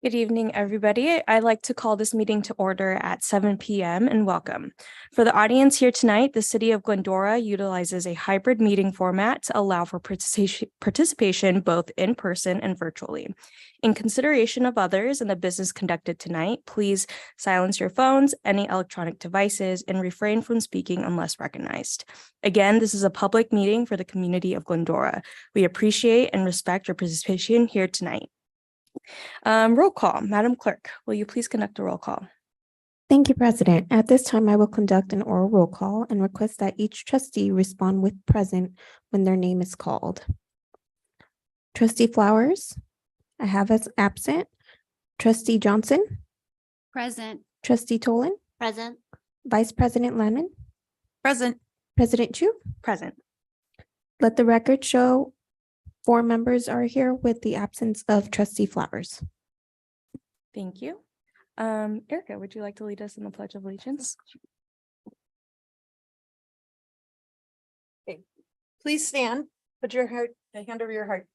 Good evening, everybody. I'd like to call this meeting to order at 7 p.m. and welcome. For the audience here tonight, the City of Glendora utilizes a hybrid meeting format to allow for participation both in person and virtually. In consideration of others and the business conducted tonight, please silence your phones, any electronic devices, and refrain from speaking unless recognized. Again, this is a public meeting for the community of Glendora. We appreciate and respect your participation here tonight. Roll call. Madam Clerk, will you please conduct a roll call? Thank you, President. At this time, I will conduct an oral roll call and request that each trustee respond with present when their name is called. Trustee Flowers, I have as absent. Trustee Johnson, Present. Trustee Tolan, Present. Vice President Lemon, Present. President Chu. Present. Let the record show 4 members are here with the absence of Trustee Flowers. Thank you. Erica, would you like to lead us in the Pledge of Allegiance? Okay. Please stand. Put your hand over your heart.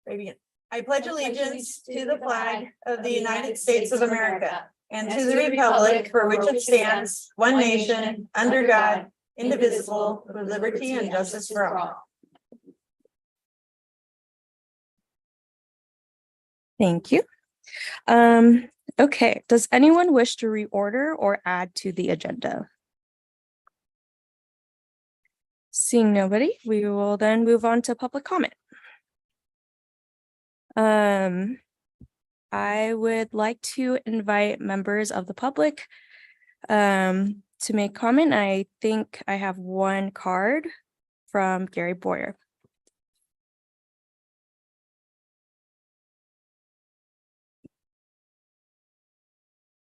Radiant. I pledge allegiance to the flag of the United States of America and to the republic for which it stands, one nation, under God, indivisible, with liberty and justice for all. Thank you. Okay, does anyone wish to reorder or add to the agenda? Seeing nobody, we will then move on to public comment. I would like to invite members of the public to make comment. I think I have one card from Gary Boyer.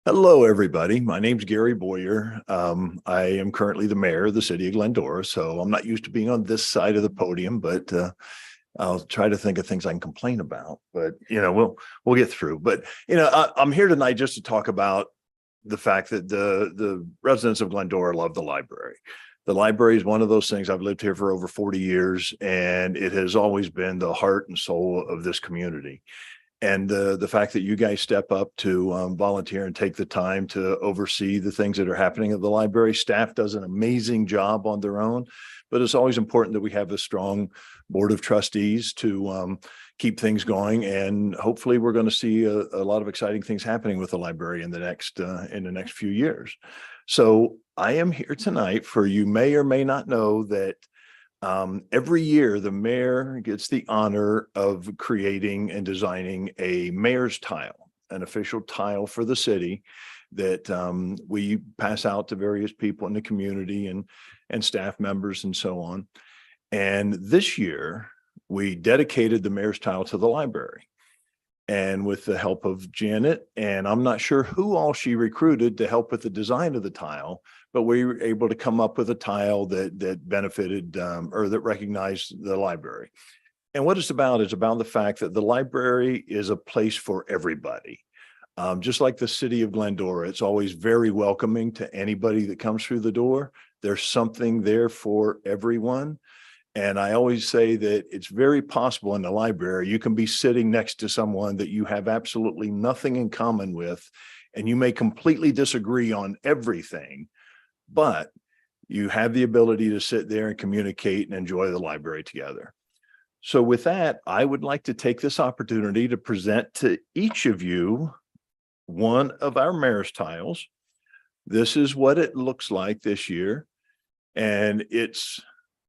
Hello, everybody. My name's Gary Boyer. I am currently the mayor of the city of Glendora, so I'm not used to being on this side of the podium, but I'll try to think of things I can complain about. But we'll get through. But I'm here tonight just to talk about the fact that the residents of Glendora love the library. The library is one of those things. I've lived here for over 40 years, and it has always been the heart and soul of this community. And the fact that you guys step up to volunteer and take the time to oversee the things that are happening at the library. Staff does an amazing job on their own, but it's always important that we have a strong board of trustees to keep things going. And hopefully we're going to see a lot of exciting things happening with the library in the next few years. So I am here tonight for, you may or may not know that every year, the mayor gets the honor of creating and designing a mayor's tile, an official tile for the city that we pass out to various people in the community and staff members and so on. And this year, we dedicated the mayor's tile to the library. And with the help of Janet, and I'm not sure who all she recruited to help with the design of the tile, but we were able to come up with a tile that benefited or that recognized the library. And what it's about is about the fact that the library is a place for everybody. Just like the city of Glendora, it's always very welcoming to anybody that comes through the door. There's something there for everyone. And I always say that it's very possible in the library, you can be sitting next to someone that you have absolutely nothing in common with, and you may completely disagree on everything, but you have the ability to sit there and communicate and enjoy the library together. So with that, I would like to take this opportunity to present to each of you one of our mayor's tiles. This is what it looks like this year. And it's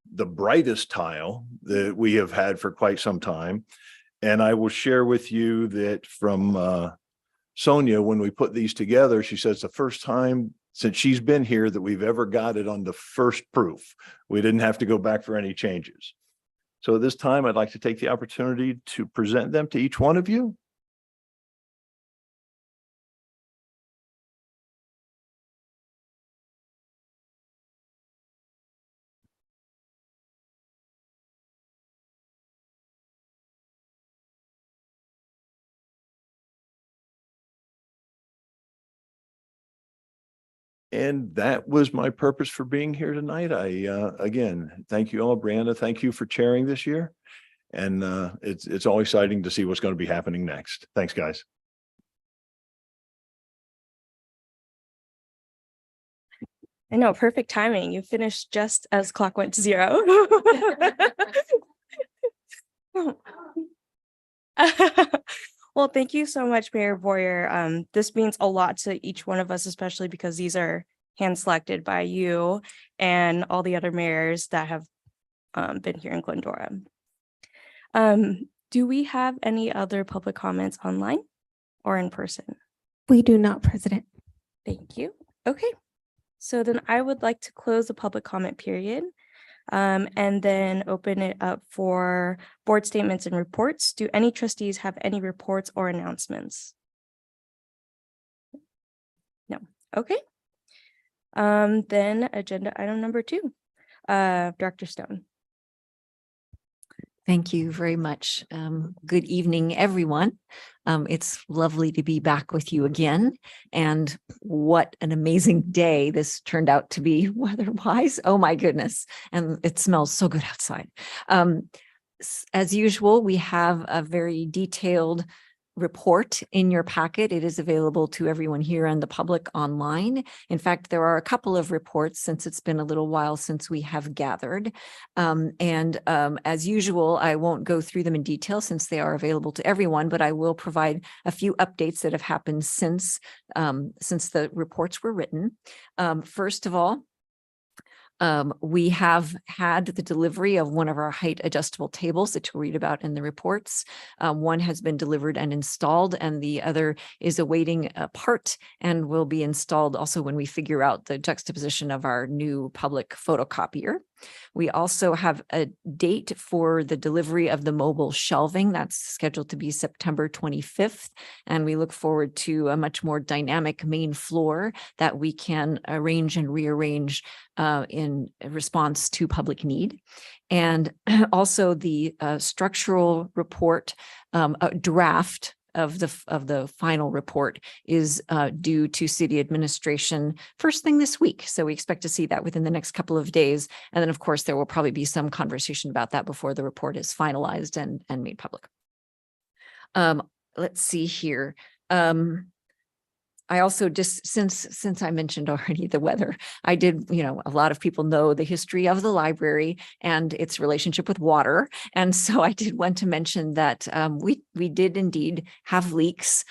the brightest tile that we have had for quite some time. And I will share with you that from Sonia, when we put these together, she says the first time since she's been here that we've ever got it on the first proof. We didn't have to go back for any changes. So at this time, I'd like to take the opportunity to present them to each one of you. And that was my purpose for being here tonight. Again, thank you all. Brianna, thank you for chairing this year. And it's all exciting to see what's going to be happening next. Thanks, guys. I know, perfect timing. You finished just as clock went to 0. Well, thank you so much, Mayor Boyer. This means a lot to each one of us, especially because these are hand selected by you and all the other mayors that have been here in Glendora. Do we have any other public comments online or in person? We do not, President. Thank you. Okay. So then I would like to close the public comment period and then open it up for board statements and reports. Do any trustees have any reports or announcements? No. Okay. Then agenda item number 2, Director Stone. Thank you very much. Good evening, everyone. It's lovely to be back with you again. And what an amazing day this turned out to be weather-wise. Oh my goodness. And it smells so good outside. As usual, we have a very detailed report in your packet. It is available to everyone here and the public online. In fact, there are a couple of reports since it's been a little while since we have gathered. As usual, I won't go through them in detail since they are available to everyone, but I will provide a few updates that have happened since the reports were written. First of all, we have had the delivery of one of our height adjustable tables that you'll read about in the reports. One has been delivered and installed, and the other is awaiting a part and will be installed also when we figure out the juxtaposition of our new public photocopier. We also have a date for the delivery of the mobile shelving that's scheduled to be September 25th. And we look forward to a much more dynamic main floor that we can arrange and rearrange in response to public need. And also the structural report draft of the final report is due to city administration first thing this week. So we expect to see that within the next couple of days. And then, of course, there will probably be some conversation about that before the report is finalized and made public. Let's see here. I also just, since I mentioned already the weather, I did, a lot of people know the history of the library and its relationship with water. And so I did want to mention that we did indeed have leaks.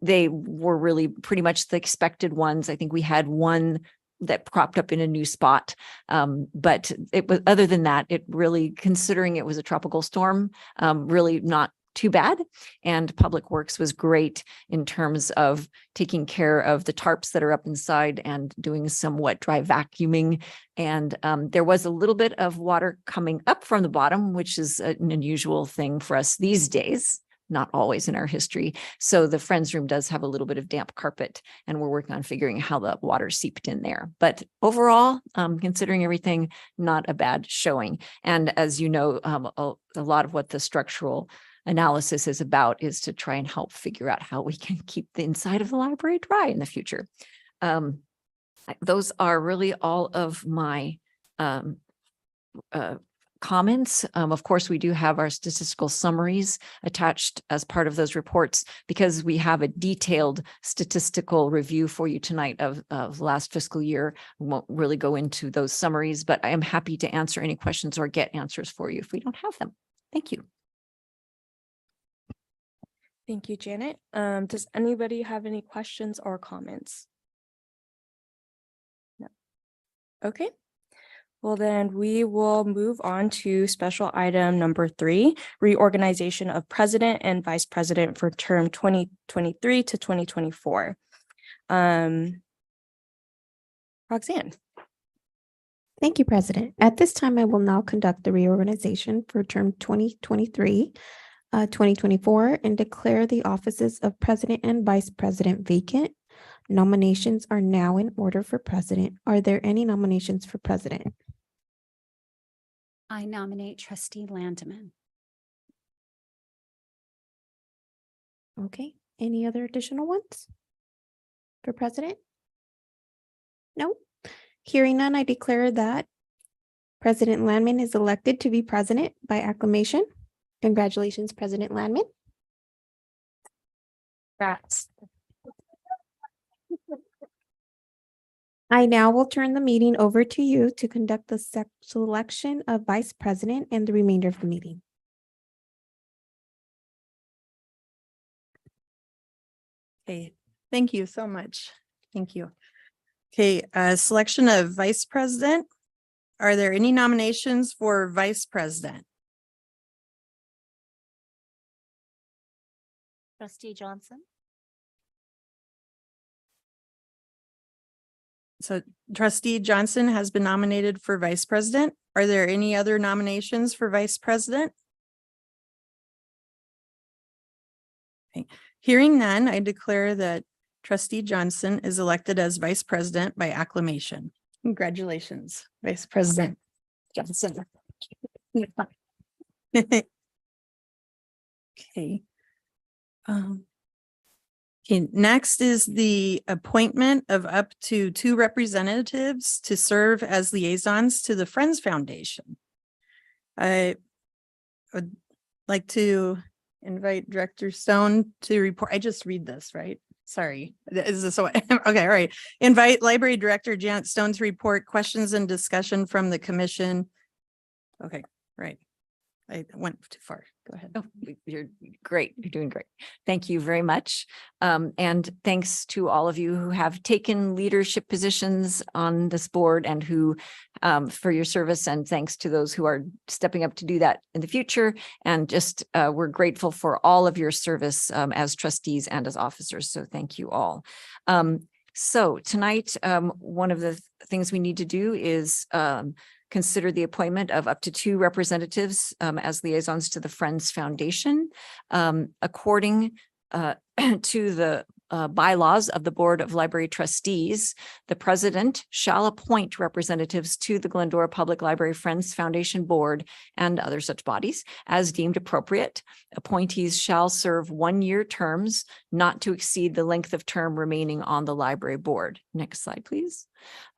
They were really pretty much the expected ones. I think we had one that cropped up in a new spot. But it was, other than that, it really, considering it was a tropical storm, really not too bad. And Public Works was great in terms of taking care of the tarps that are up inside and doing some wet dry vacuuming. And there was a little bit of water coming up from the bottom, which is an unusual thing for us these days, not always in our history. So the Friends Room does have a little bit of damp carpet, and we're working on figuring how the water seeped in there. But overall, considering everything, not a bad showing. And as you know, a lot of what the structural analysis is about is to try and help figure out how we can keep the inside of the library dry in the future. Those are really all of my comments. Of course, we do have our statistical summaries attached as part of those reports because we have a detailed statistical review for you tonight of last fiscal year. We won't really go into those summaries, but I am happy to answer any questions or get answers for you if we don't have them. Thank you. Thank you, Janet. Does anybody have any questions or comments? No. Okay. Well, then we will move on to special item number 3, reorganization of president and vice president for term 2023 to 2024. Roxanne. Thank you, President. At this time, I will now conduct the reorganization for term 2023 2024 and declare the offices of president and vice president vacant. Nominations are now in order for president. Are there any nominations for president? I nominate Trustee Landeman. Okay, any other additional ones for president? No. Hearing none, I declare that President Landman is elected to be president by acclamation. Congratulations, President Landman. Congrats. I now will turn the meeting over to you to conduct the selection of vice president and the remainder of the meeting. Okay, thank you so much. Thank you. Okay, selection of vice president. Are there any nominations for vice president? Trustee Johnson. So trustee Johnson has been nominated for vice president. Are there any other nominations for vice president? Okay. Hearing none, I declare that trustee Johnson is elected as vice president by acclamation. Congratulations, Vice President Johnson. Okay. Okay, next is the appointment of up to 2 representatives to serve as liaisons to the Friends Foundation. I would like to invite Director Stone to report. I just read this, right? Sorry. Is this what? Okay, all right. Invite Library Director Janet Stone to report questions and discussion from the commission. Okay, right. I went too far. Go ahead. Oh, you're great. You're doing great. Thank you very much. And thanks to all of you who have taken leadership positions on this board and who for your service, and thanks to those who are stepping up to do that in the future. And just we're grateful for all of your service as trustees and as officers. So thank you all. So tonight, one of the things we need to do is consider the appointment of up to 2 representatives as liaisons to the Friends Foundation. According to the bylaws of the Board of Library Trustees, the president shall appoint representatives to the Glendora Public Library Friends Foundation Board and other such bodies as deemed appropriate. Appointees shall serve 1-year terms, not to exceed the length of term remaining on the library board. Next slide, please.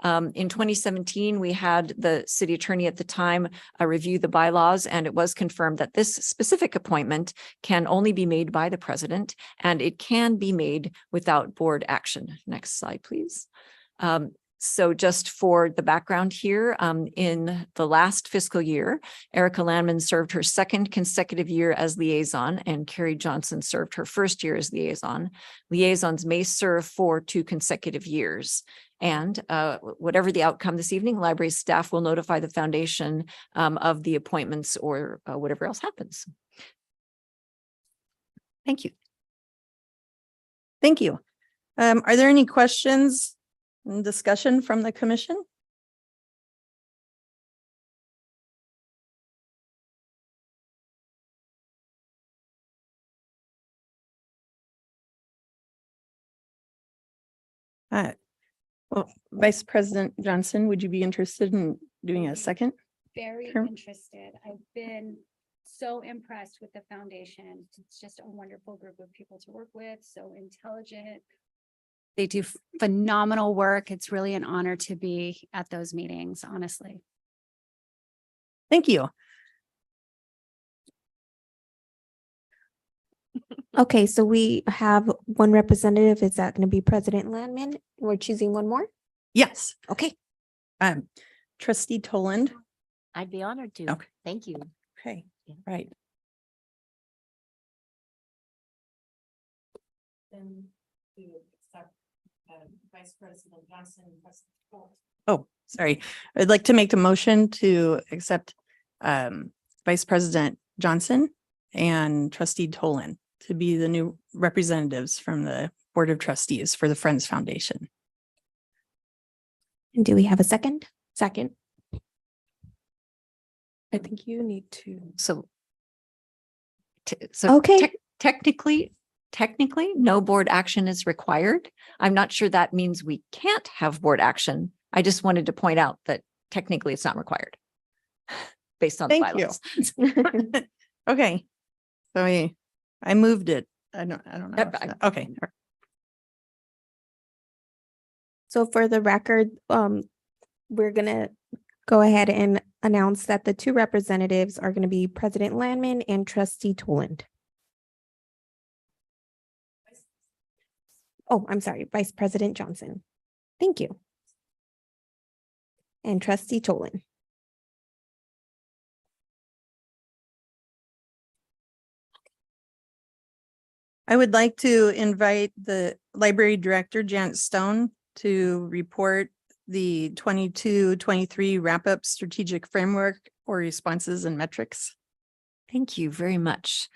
In 2017, we had the city attorney at the time review the bylaws, and it was confirmed that this specific appointment can only be made by the president, and it can be made without board action. Next slide, please. So just for the background here, in the last fiscal year, Erica Landman served her 2nd consecutive year as liaison, and Carrie Johnson served her 1st year as liaison. Liaisons may serve for 2 consecutive years. And whatever the outcome this evening, library staff will notify the foundation of the appointments or whatever else happens. Thank you. Thank you. Are there any questions and discussion from the commission? Well, Vice President Johnson, would you be interested in doing a second? Very Sure. interested. I've been so impressed with the foundation. It's just a wonderful group of people to work with, so intelligent. They do phenomenal work. It's really an honor to be at those meetings, honestly. Thank you. Okay, so we have 1 representative. Is that going to be President Landman? We're choosing 1 more? Yes. Okay. Trustee Toland. I'd be honored to. Okay. Thank you. Okay, Yeah. right. Then to accept Vice President Johnson and President Holt. Oh, sorry. I'd like to make a motion to accept Vice President Johnson and Trustee Toland to be the new representatives from the Board of Trustees for the Friends Foundation. And do we have a second? Second. I think you need to. So Okay. technically, no board action is required. I'm not sure that means we can't have board action. I just wanted to point out that technically it's not required based on the Thank you. bylaws. Okay. So I moved it. I don't know. Yep, if that- Okay. So for the record, we're gonna go ahead and announce that the 2 representatives are going to be President Landman and Trustee Toland. Oh, I'm sorry, Vice President Johnson. Thank you. and trustee Tolan. I would like to invite the library director, Janet Stone, to report the 22-23 wrap-up strategic framework or responses and metrics. Thank you very much.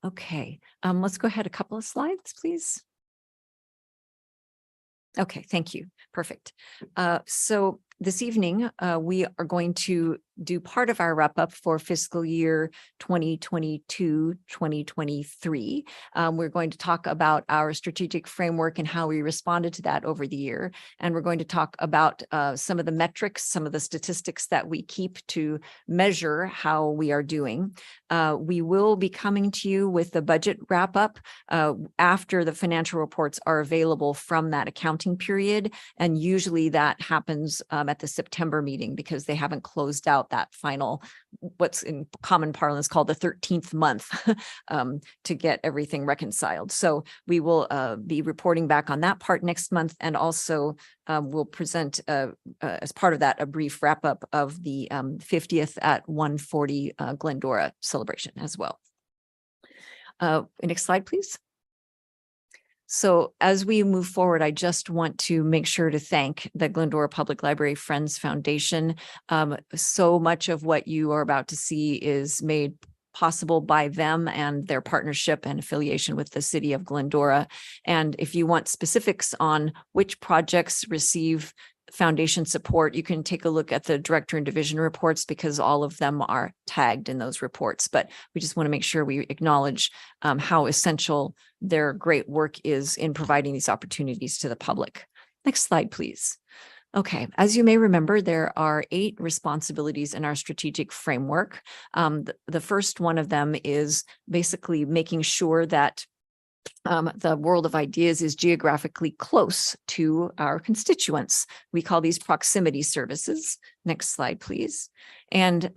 Okay, let's go ahead a couple of slides, please. Okay, thank you. Perfect. So this evening, we are going to do part of our wrap up for fiscal year 2022-2023. We're going to talk about our strategic framework and how we responded to that over the year. And we're going to talk about some of the metrics, some of the statistics that we keep to measure how we are doing. We will be coming to you with the budget wrap up after the financial reports are available from that accounting period. And usually that happens at the September meeting because they haven't closed out that final, what's in common parlance called the 13th month to get everything reconciled. So we will be reporting back on that part next month. And also we'll present as part of that, a brief wrap up of the 50th at 140 Glendora celebration as well. Next slide, please. So as we move forward, I just want to make sure to thank the Glendora Public Library Friends Foundation. So much of what you are about to see is made possible by them and their partnership and affiliation with the city of Glendora. And if you want specifics on which projects receive foundation support, you can take a look at the director and division reports because all of them are tagged in those reports. But we just want to make sure we acknowledge how essential their great work is in providing these opportunities to the public. Next slide, please. Okay, as you may remember, there are 8 responsibilities in our strategic framework. The first one of them is basically making sure that the world of ideas is geographically close to our constituents. We call these proximity services. Next slide, please. And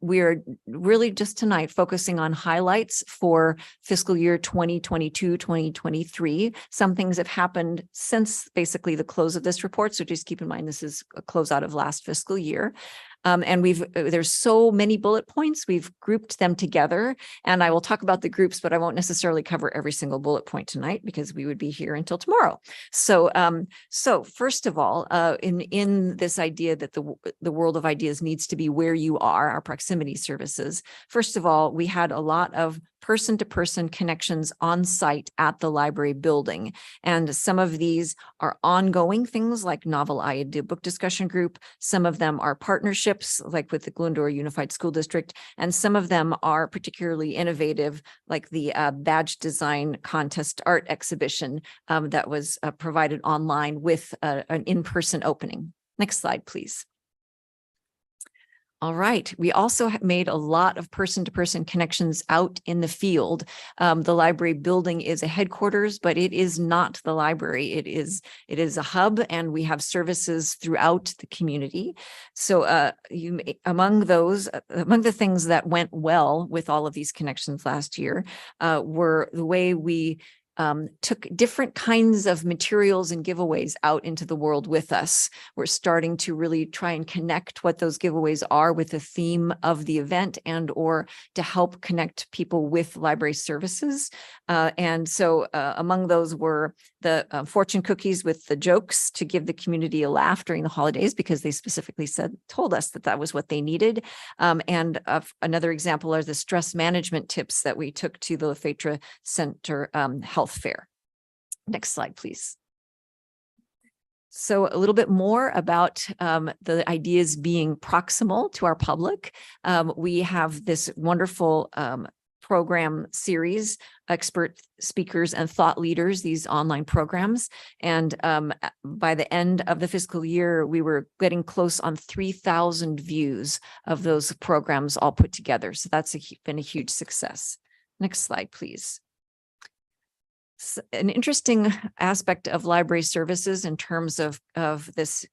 we're really just tonight focusing on highlights for fiscal year 2022-2023. Some things have happened since basically the close of this report. So just keep in mind, this is a closeout of last fiscal year. And there's so many bullet points, we've grouped them together, and I will talk about the groups, but I won't necessarily cover every single bullet point tonight because we would be here until tomorrow. So, so first of all, in this idea that the world of ideas needs to be where you are, our proximity services. First of all, we had a lot of person-to-person connections on site at the library building. And some of these are ongoing things like Novel Idea Book Discussion Group. Some of them are partnerships like with the Glendora Unified School District. And some of them are particularly innovative like the badge design contest art exhibition that was provided online with an in-person opening. Next slide, please. All right. We also made a lot of person-to-person connections out in the field. The library building is a headquarters, but it is not the library. It is a hub, and we have services throughout the community. So among the things that went well with all of these connections last year were the way we took different kinds of materials and giveaways out into the world with us. We're starting to really try and connect what those giveaways are with the theme of the event and or to help connect people with library services. And so among those were the fortune cookies with the jokes to give the community a laugh during the holidays because they specifically told us that was what they needed. And another example are the stress management tips that we took to the Lefetra Center Health Fair. Next slide, please. So a little bit more about the ideas being proximal to our public. We have this wonderful program series, expert speakers and thought leaders, these online programs. And by the end of the fiscal year, we were getting close on 3,000 views of those programs all put together. So that's been a huge success. Next slide, please. An interesting aspect of library services in terms of this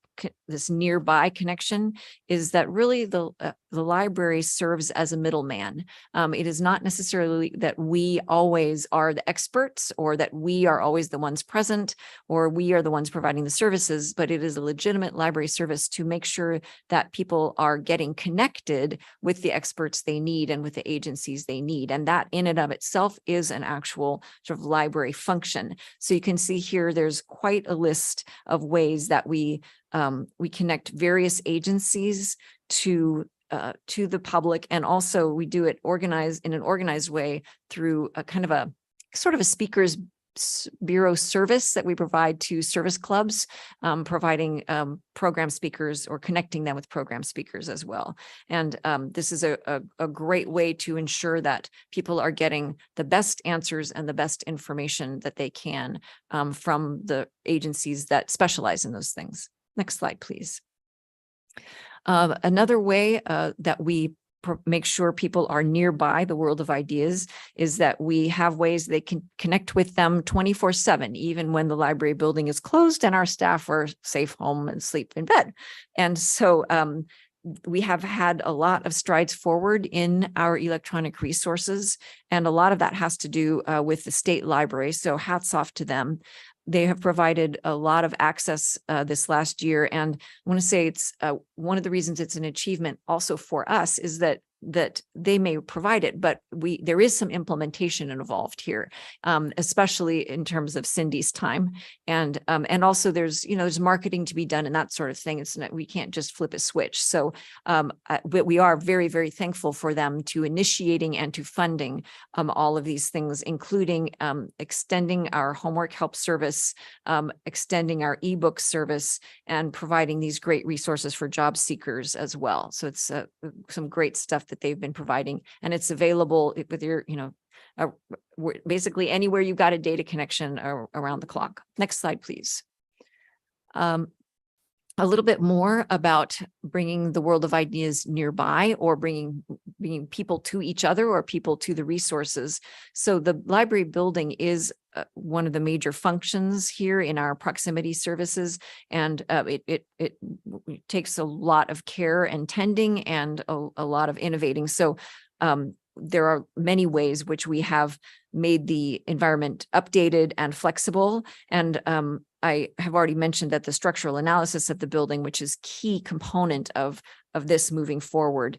this nearby connection is that really the library serves as a middleman. It is not necessarily that we always are the experts or that we are always the ones present or we are the ones providing the services, but it is a legitimate library service to make sure that people are getting connected with the experts they need and with the agencies they need. And that in and of itself is an actual sort of library function. So you can see here, there's quite a list of ways that we connect various agencies to the public. And also we do it in an organized way through a kind of a sort of a speakers bureau service that we provide to service clubs, providing program speakers or connecting them with program speakers as well. And this is a great way to ensure that people are getting the best answers and the best information that they can from the agencies that specialize in those things. Next slide, please. Another way that we make sure people are nearby the world of ideas is that we have ways they can connect with them 24/7, even when the library building is closed and our staff are safe home and sleep in bed. And so we have had a lot of strides forward in our electronic resources, and a lot of that has to do with the state library. So hats off to them. They have provided a lot of access this last year. And I want to say it's one of the reasons it's an achievement also for us is that they may provide it, but there is some implementation involved here, especially in terms of Cindy's time. And also there's marketing to be done and that sort of thing. It's not, we can't just flip a switch. So, but we are very, very thankful for them to initiating and to funding all of these things, including extending our homework help service, extending our ebook service, and providing these great resources for job seekers as well. So it's some great stuff that they've been providing, and it's available with your, basically anywhere you've got a data connection around the clock. Next slide, please. A little bit more about bringing the world of ideas nearby, or bringing people to each other or people to the resources. So the library building is one of the major functions here in our proximity services, and it takes a lot of care and tending and a lot of innovating. So there are many ways which we have made the environment updated and flexible. And I have already mentioned that the structural analysis of the building, which is key component of this moving forward,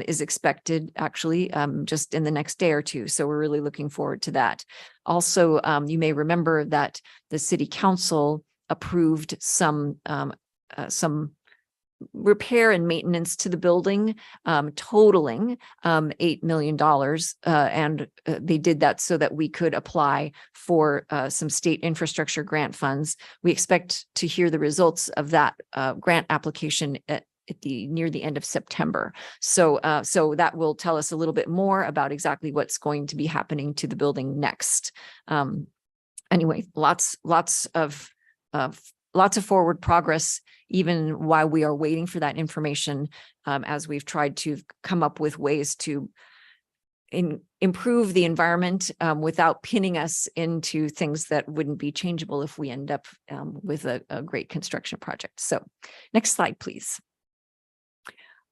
is expected actually just in the next day or two. So we're really looking forward to that. Also, you may remember that the City Council approved some repair and maintenance to the building, totaling $8 million. And they did that so that we could apply for some state infrastructure grant funds. We expect to hear the results of that grant application near the end of September. So that will tell us a little bit more about exactly what's going to be happening to the building next. Anyway, lots of forward progress, even while we are waiting for that information, as we've tried to come up with ways to improve the environment without pinning us into things that wouldn't be changeable if we end up with a great construction project. So next slide, please.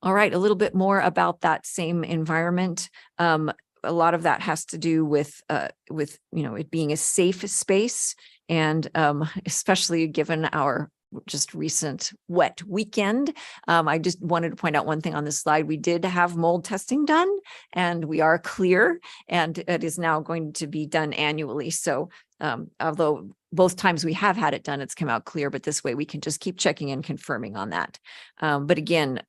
All right, a little bit more about that same environment. A lot of that has to do with it being a safe space, and especially given our just recent wet weekend. I just wanted to point out one thing on this slide. We did have mold testing done, and we are clear, and it is now going to be done annually. So although both times we have had it done, it's come out clear, but this way we can just keep checking and confirming on that. But again,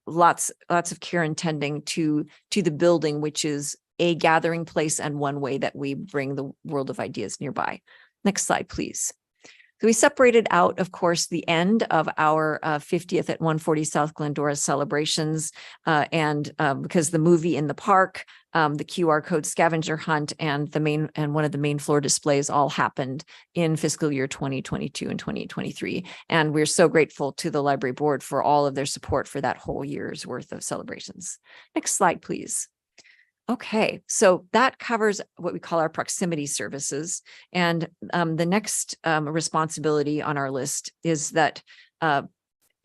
lots of care and tending to the building, which is a gathering place and one way that we bring the world of ideas nearby. Next slide, please. So we separated out, of course, the end of our 50th at 140 South Glendora celebrations, and because the movie in the park, the QR code scavenger hunt, and one of the main floor displays all happened in fiscal year 2022 and 2023. And we're so grateful to the library board for all of their support for that whole year's worth of celebrations. Next slide, please. Okay, so that covers what we call our proximity services. And the next responsibility on our list is that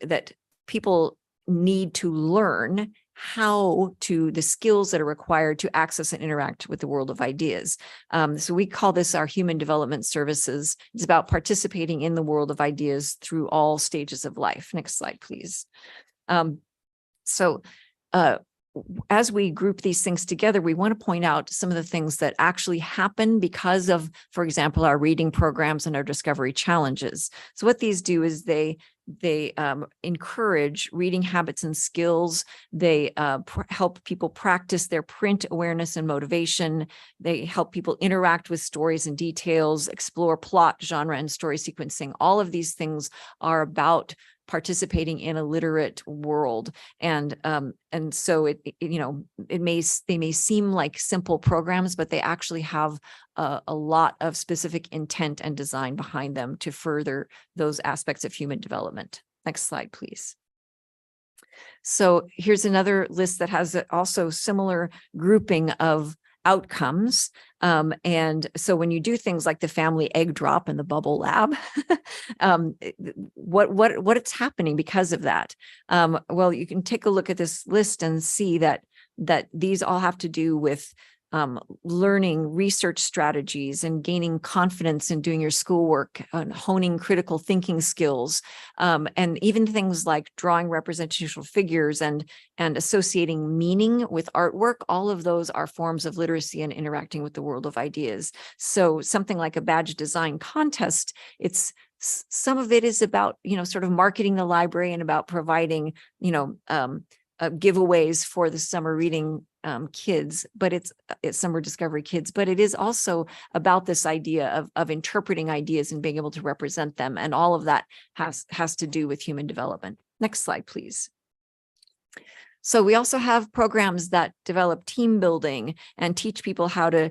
that people need to learn the skills that are required to access and interact with the world of ideas. So we call this our human development services. It's about participating in the world of ideas through all stages of life. Next slide, please. So as we group these things together, we want to point out some of the things that actually happen because of, for example, our reading programs and our discovery challenges. So what these do is they encourage reading habits and skills. They help people practice their print awareness and motivation. They help people interact with stories and details, explore plot, genre, and story sequencing. All of these things are about participating in a literate world. And so they may seem like simple programs, but they actually have a lot of specific intent and design behind them to further those aspects of human development. Next slide, please. So here's another list that has also similar grouping of outcomes. And so when you do things like the family egg drop and the bubble lab, what it's happening because of that? Well, you can take a look at this list and see that these all have to do with learning research strategies and gaining confidence in doing your schoolwork and honing critical thinking skills, and even things like drawing representational figures and associating meaning with artwork. All of those are forms of literacy and interacting with the world of ideas. So something like a badge design contest, some of it is about, sort of marketing the library and about providing, giveaways for the summer reading kids, but it's summer discovery kids, but it is also about this idea of interpreting ideas and being able to represent them. And all of that has to do with human development. Next slide, please. So we also have programs that develop team building and teach people how to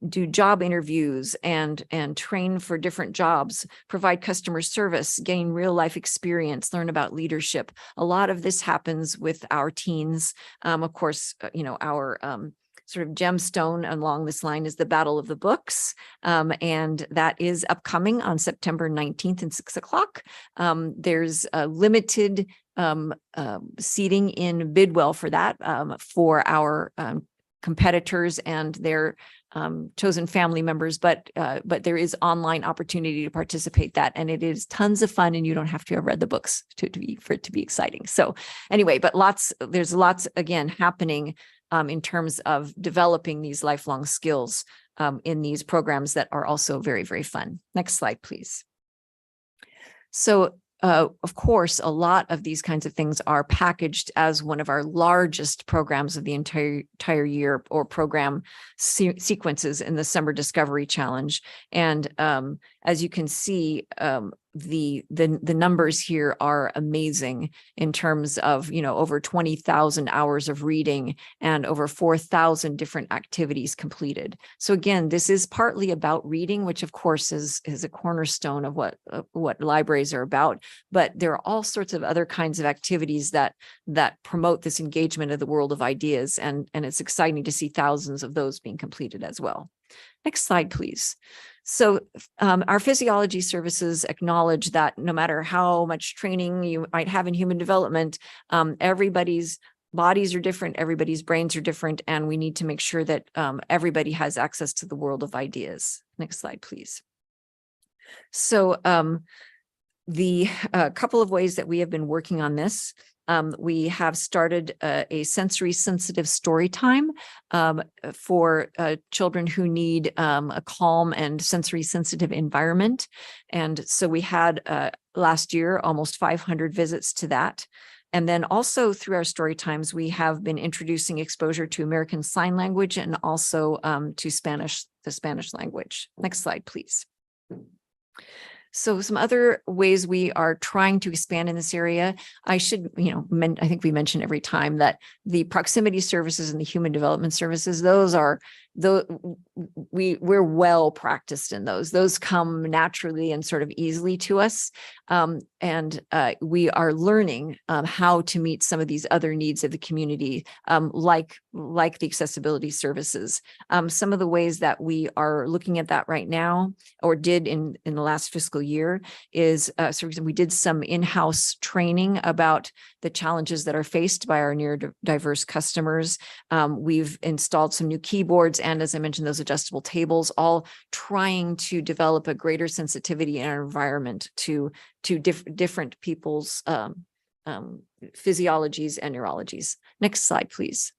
do job interviews and train for different jobs, provide customer service, gain real life experience, learn about leadership. A lot of this happens with our teens. Of course, our sort of gemstone along this line is the Battle of the Books. And that is upcoming on September 19th and 6 o'clock. There's a limited seating in Bidwell for that, for our competitors and their chosen family members, but there is online opportunity to participate that, and it is tons of fun, and you don't have to have read the books for it to be exciting. So anyway, but there's lots again happening in terms of developing these lifelong skills in these programs that are also very, very fun. Next slide, please. So of course, a lot of these kinds of things are packaged as one of our largest programs of the entire year, or program sequences in the Summer Discovery Challenge. And as you can see, the numbers here are amazing in terms of, over 20,000 hours of reading and over 4,000 different activities completed. So again, this is partly about reading, which of course is a cornerstone of what libraries are about. But there are all sorts of other kinds of activities that promote this engagement of the world of ideas. And it's exciting to see thousands of those being completed as well. Next slide, please. So our physiology services acknowledge that no matter how much training you might have in human development, everybody's bodies are different, everybody's brains are different, and we need to make sure that everybody has access to the world of ideas. Next slide, please. So the couple of ways that we have been working on this. We have started a sensory sensitive story time for children who need a calm and sensory sensitive environment. And so we had last year almost 500 visits to that. And then also through our story times, we have been introducing exposure to American Sign Language and also to the Spanish language. Next slide, please. So some other ways we are trying to expand in this area, I think we mention every time that the proximity services and the human development services, those are, we're well practiced in those. Those come naturally and sort of easily to us. And we are learning how to meet some of these other needs of the community, like the accessibility services. Some of the ways that we are looking at that right now, or did in the last fiscal year, is so for example, we did some in-house training about the challenges that are faced by our neurodiverse customers. We've installed some new keyboards and, as I mentioned, those adjustable tables, all trying to develop a greater sensitivity in our environment to different people's physiologies and neurologies. Next slide, please.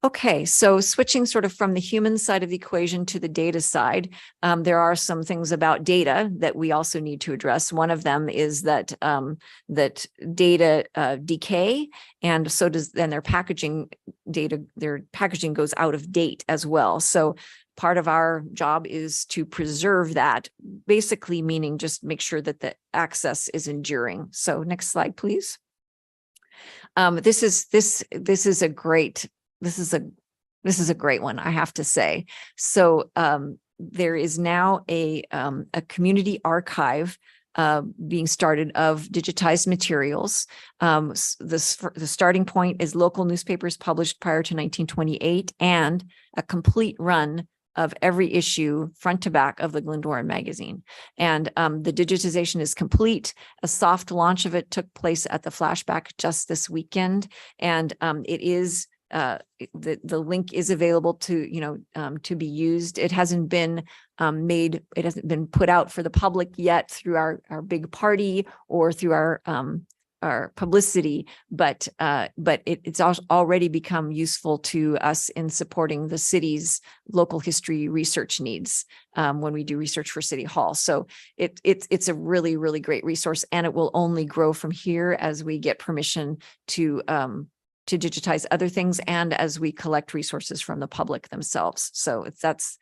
Okay, so switching sort of from the human side of the equation to the data side, there are some things about data that we also need to address. One of them is that data decay, and so does then their packaging goes out of date as well. So part of our job is to preserve that, basically meaning just make sure that the access is enduring. So next slide, please. This is a great one, I have to say. So there is now a community archive being started of digitized materials. The starting point is local newspapers published prior to 1928 and a complete run of every issue front to back of the Glendoran magazine. And the digitization is complete. A soft launch of it took place at the Flashback just this weekend. And it is the link is available to to be used. It hasn't been it hasn't been put out for the public yet through our big party or through our publicity, but it's already become useful to us in supporting the city's local history research needs when we do research for City Hall. So it's a really, really great resource, and it will only grow from here as we get permission to digitize other things and as we collect resources from the public themselves. So that's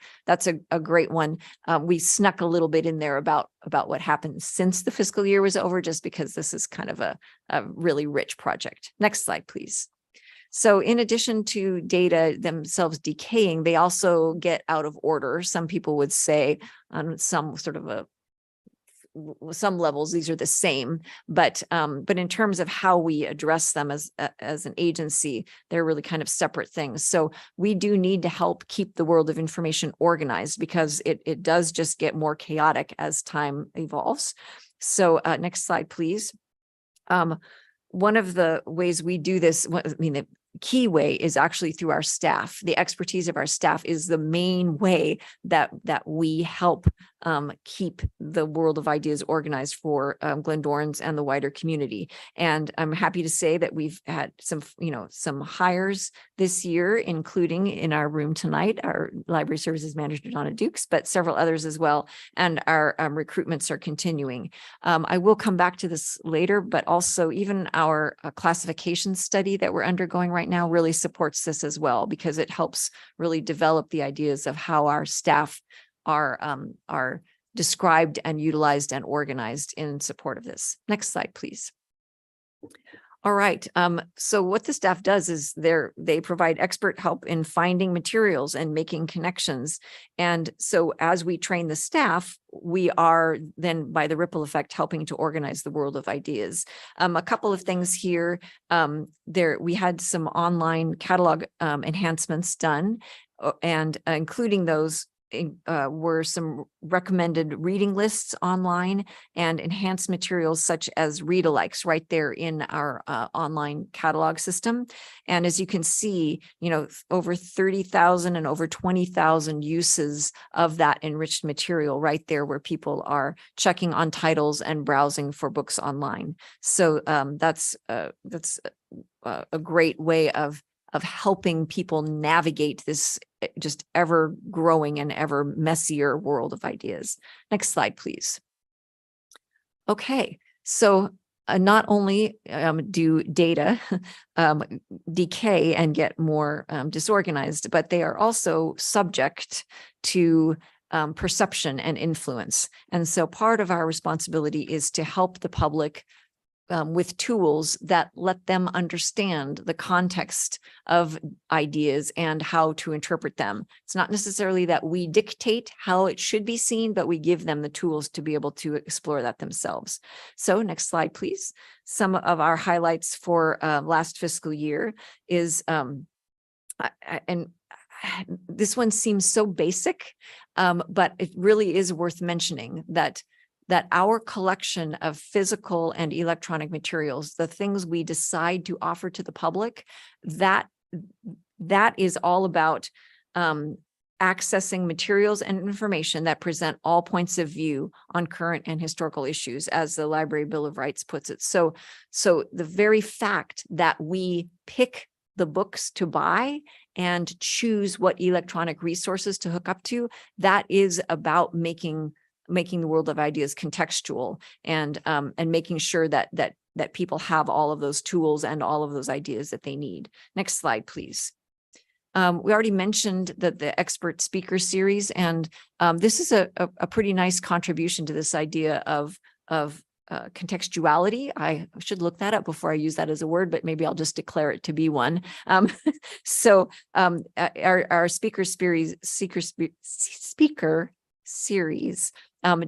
a great one. We snuck a little bit in there about what happened since the fiscal year was over, just because this is kind of a really rich project. Next slide, please. So in addition to data themselves decaying, they also get out of order. Some people would say on some sort of some levels these are the same, but in terms of how we address them as an agency, they're really kind of separate things. So we do need to help keep the world of information organized, because it does just get more chaotic as time evolves. So next slide, please. One of the ways we do this, the key way, is actually through our staff. The expertise of our staff is the main way that we help keep the world of ideas organized for Glendorans and the wider community. And I'm happy to say that we've had some hires this year, including in our room tonight, our library services manager, Donna Dukes, but several others as well. And our recruitments are continuing. I will come back to this later, but also even our classification study that we're undergoing right now really supports this as well, because it helps really develop the ideas of how our staff are described and utilized and organized in support of this. Next slide, please. All right. So what the staff does is they provide expert help in finding materials and making connections. And so as we train the staff, we are then, by the ripple effect, helping to organize the world of ideas. A couple of things here. We had some online catalog enhancements done, and including those were some recommended reading lists online and enhanced materials such as read-alikes right there in our online catalog system. And as you can see, over 30,000 and over 20,000 uses of that enriched material right there, where people are checking on titles and browsing for books online. So that's a great way of helping people navigate this just ever growing and ever messier world of ideas. Next slide, please. Okay, so not only do data decay and get more disorganized, but they are also subject to perception and influence. And so part of our responsibility is to help the public with tools that let them understand the context of ideas and how to interpret them. It's not necessarily that we dictate how it should be seen, but we give them the tools to be able to explore that themselves. So next slide, please. Some of our highlights for last fiscal year is, and this one seems so basic, but it really is worth mentioning that our collection of physical and electronic materials, the things we decide to offer to the public, that is all about accessing materials and information that present all points of view on current and historical issues, as the Library Bill of Rights puts it. So the very fact that we pick the books to buy and choose what electronic resources to hook up to, that is about making the world of ideas contextual and making sure that people have all of those tools and all of those ideas that they need. Next slide, please. We already mentioned that the expert speaker series, and this is a pretty nice contribution to this idea of contextuality. I should look that up before I use that as a word, but maybe I'll just declare it to be one. So our speaker series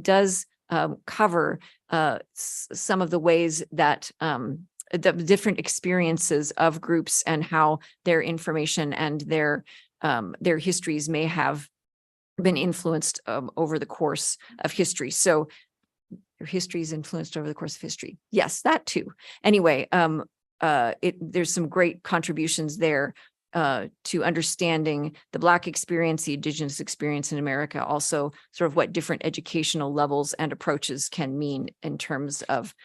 does cover some of the ways that the different experiences of groups and how their information and their histories may have been influenced over the course of history. So your history is influenced over the course of history. Yes, that too. Anyway, there's some great contributions there to understanding the Black experience, the Indigenous experience in America, also sort of what different educational levels and approaches can mean in terms of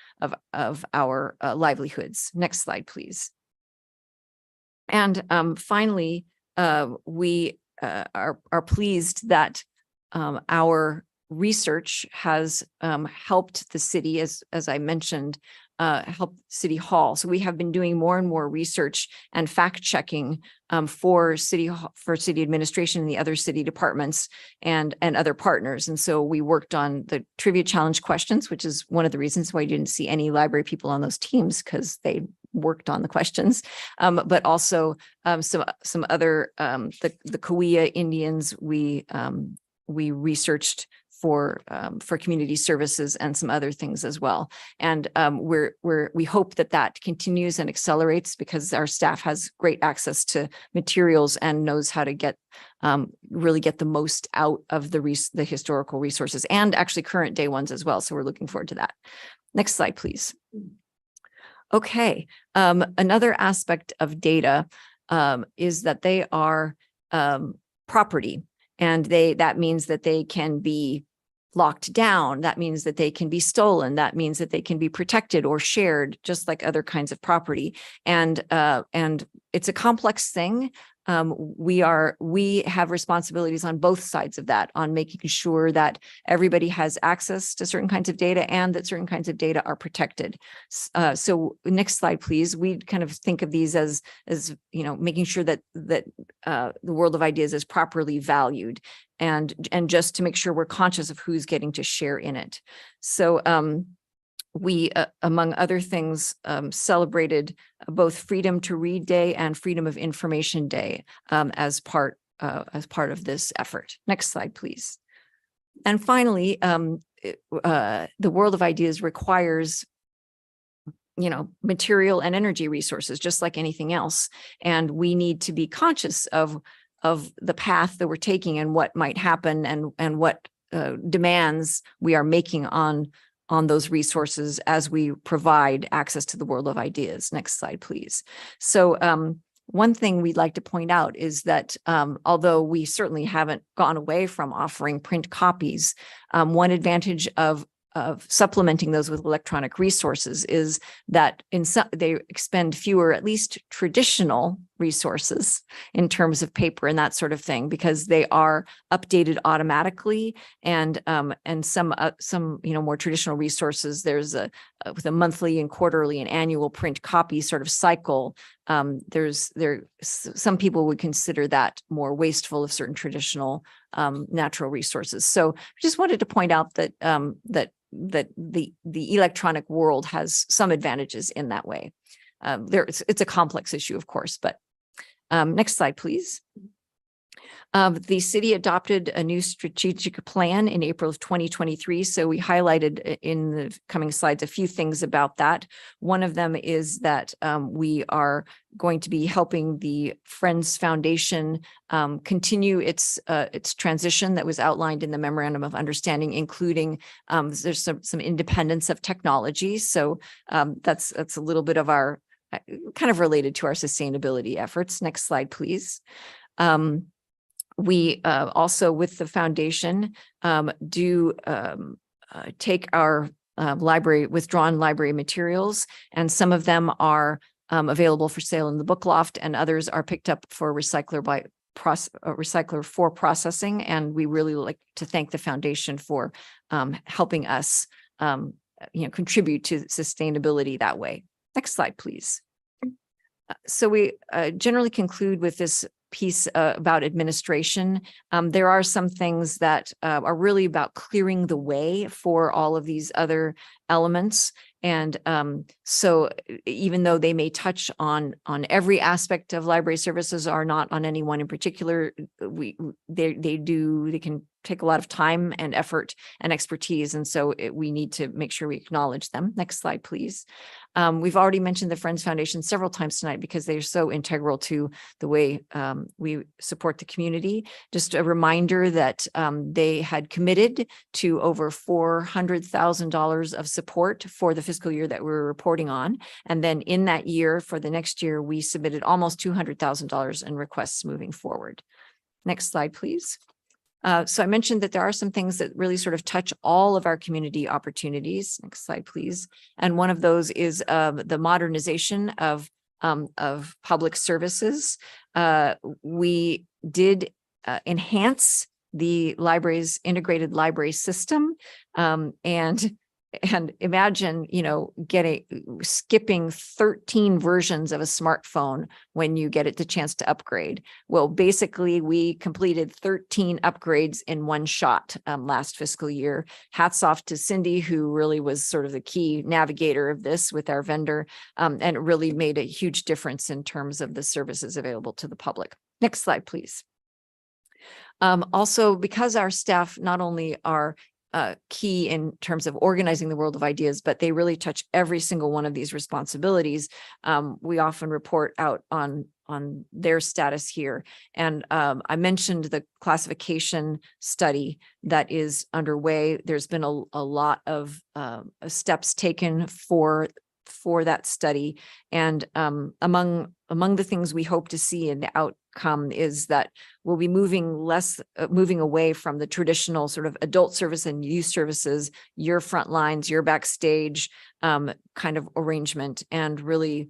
our livelihoods. Next slide, please. And finally, we are pleased that our research has helped the city, as I mentioned, help City Hall. So we have been doing more and more research and fact checking for city administration and the other city departments and other partners. And so we worked on the trivia challenge questions, which is one of the reasons why you didn't see any library people on those teams, because they worked on the questions, but also some other the Cahuilla Indians we researched for community services and some other things as well. And we hope that continues and accelerates, because our staff has great access to materials and knows how to really get the most out of the historical resources, and actually current day ones as well. So we're looking forward to that. Next slide, please. Okay, another aspect of data is that they are property, and that means that they can be locked down. That means that they can be stolen. That means that they can be protected or shared, just like other kinds of property. And it's a complex thing. We have responsibilities on both sides of that, on making sure that everybody has access to certain kinds of data and that certain kinds of data are protected. So next slide, please. We kind of think of these as making sure that the world of ideas is properly valued, and just to make sure we're conscious of who's getting to share in it. So we, among other things, celebrated both Freedom to Read Day and Freedom of Information Day as part of this effort. Next slide, please. And finally, the world of ideas requires material and energy resources, just like anything else. And we need to be conscious of the path that we're taking and what might happen and what demands we are making on those resources as we provide access to the world of ideas. Next slide, please. So one thing we'd like to point out is that although we certainly haven't gone away from offering print copies, one advantage of supplementing those with electronic resources is that they expend fewer, at least traditional resources in terms of paper and that sort of thing, because they are updated automatically. And some more traditional resources, there's with a monthly and quarterly and annual print copy sort of cycle some people would consider that more wasteful of certain traditional natural resources. So just wanted to point out that the electronic world has some advantages in that way. It's a complex issue, of course, but next slide, please. The city adopted a new strategic plan in April of 2023. So we highlighted in the coming slides a few things about that. One of them is that we are going to be helping the Friends Foundation continue its transition that was outlined in the Memorandum of Understanding, including there's some independence of technology. So that's a little bit of our kind of related to our sustainability efforts. Next slide, please. We also, with the foundation, do take our withdrawn library materials, and some of them are available for sale in the book loft, and others are picked up for recycler for processing. And we really like to thank the foundation for helping us, contribute to sustainability that way. Next slide, please. So we generally conclude with this piece about administration. There are some things that are really about clearing the way for all of these other elements. And so even though they may touch on every aspect of library services, are not on any one in particular, they can take a lot of time and effort and expertise. And so we need to make sure we acknowledge them. Next slide, please. We've already mentioned the Friends Foundation several times tonight because they're so integral to the way we support the community. Just a reminder that they had committed to over $400,000 of support for the fiscal year that we're reporting on. And then in that year, for the next year, we submitted almost $200,000 in requests moving forward. Next slide, please. So I mentioned that there are some things that really sort of touch all of our community opportunities. Next slide, please. And one of those is the modernization of public services. We did enhance the library's integrated library system, and imagine, skipping 13 versions of a smartphone when you get it the chance to upgrade. Well, basically, we completed 13 upgrades in one shot last fiscal year. Hats off to Cindy, who really was sort of the key navigator of this with our vendor, and it really made a huge difference in terms of the services available to the public. Next slide, please. Also, because our staff not only are key in terms of organizing the world of ideas, but they really touch every single one of these responsibilities. We often report out on their status here. And I mentioned the classification study that is underway. There's been a lot of steps taken for that study. And among the things we hope to see in the outcome is that we'll be moving away from the traditional sort of adult service and youth services, your front lines, your backstage kind of arrangement, and really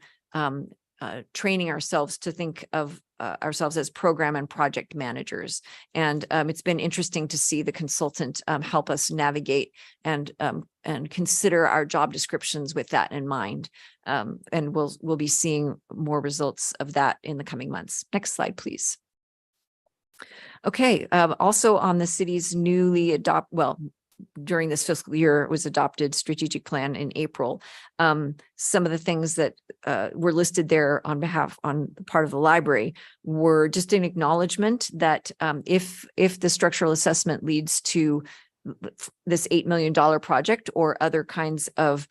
training ourselves to think of ourselves as program and project managers. And it's been interesting to see the consultant help us navigate and consider our job descriptions with that in mind. And we'll be seeing more results of that in the coming months. Next slide, please. Okay, also on the city's during this fiscal year was adopted strategic plan in April. Some of the things that were listed there on the part of the library were just an acknowledgement that if the structural assessment leads to this $8 million project or other kinds of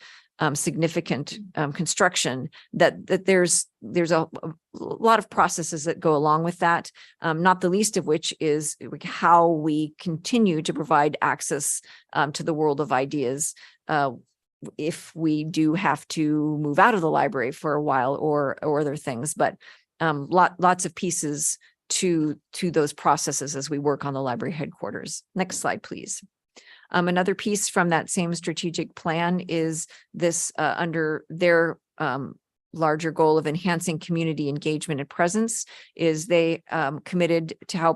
significant construction, that there's a lot of processes that go along with that, not the least of which is how we continue to provide access to the world of ideas if we do have to move out of the library for a while or other things, but lots of pieces to those processes as we work on the library headquarters. Next slide, please. Another piece from that same strategic plan is this under their larger goal of enhancing community engagement and presence, is they committed to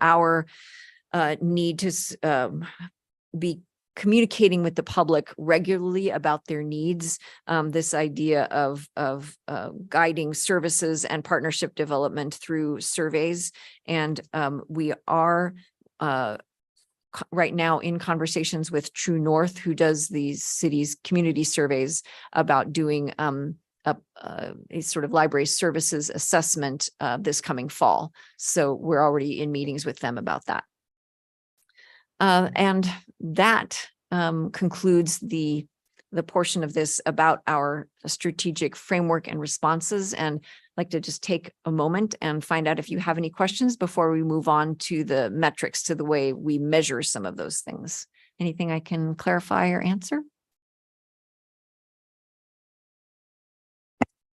our need to be communicating with the public regularly about their needs. This idea of guiding services and partnership development through surveys. And we are right now in conversations with True North, who does these cities community surveys, about doing a sort of library services assessment this coming fall. So we're already in meetings with them about that. And that concludes the portion of this about our strategic framework and responses. And I'd like to just take a moment and find out if you have any questions before we move on to the metrics, to the way we measure some of those things. Anything I can clarify or answer?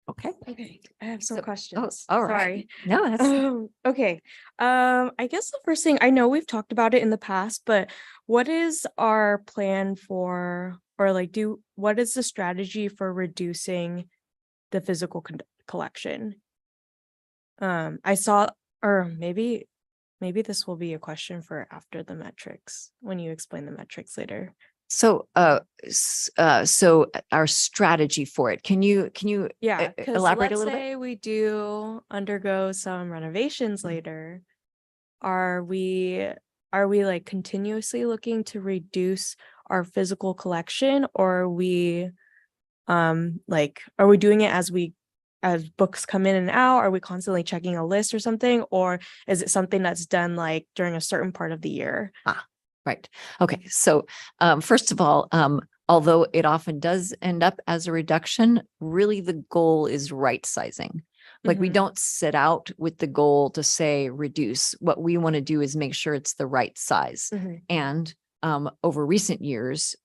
Okay. Okay, I have some So- questions. all right. Sorry. No, that's Okay. I guess the first thing, I know we've talked about it in the past, but what is our plan for, or like, what is the strategy for reducing the physical collection? I saw, or maybe this will be a question for after the metrics, when you explain the metrics later. so. So our strategy for it. Can you Yeah, because elaborate a let's little bit? say we do undergo some renovations later. Are we like continuously looking to reduce our physical collection, or are we doing it as books come in and out? Are we constantly checking a list or something, or is it something that's done like during a certain part of the year? Right. Okay. So first of all, although it often does end up as a reduction, really the goal is right sizing. Like we Mhm. don't set out with the goal to say reduce. What we want to do is make sure it's the right size. Mhm. And over recent years,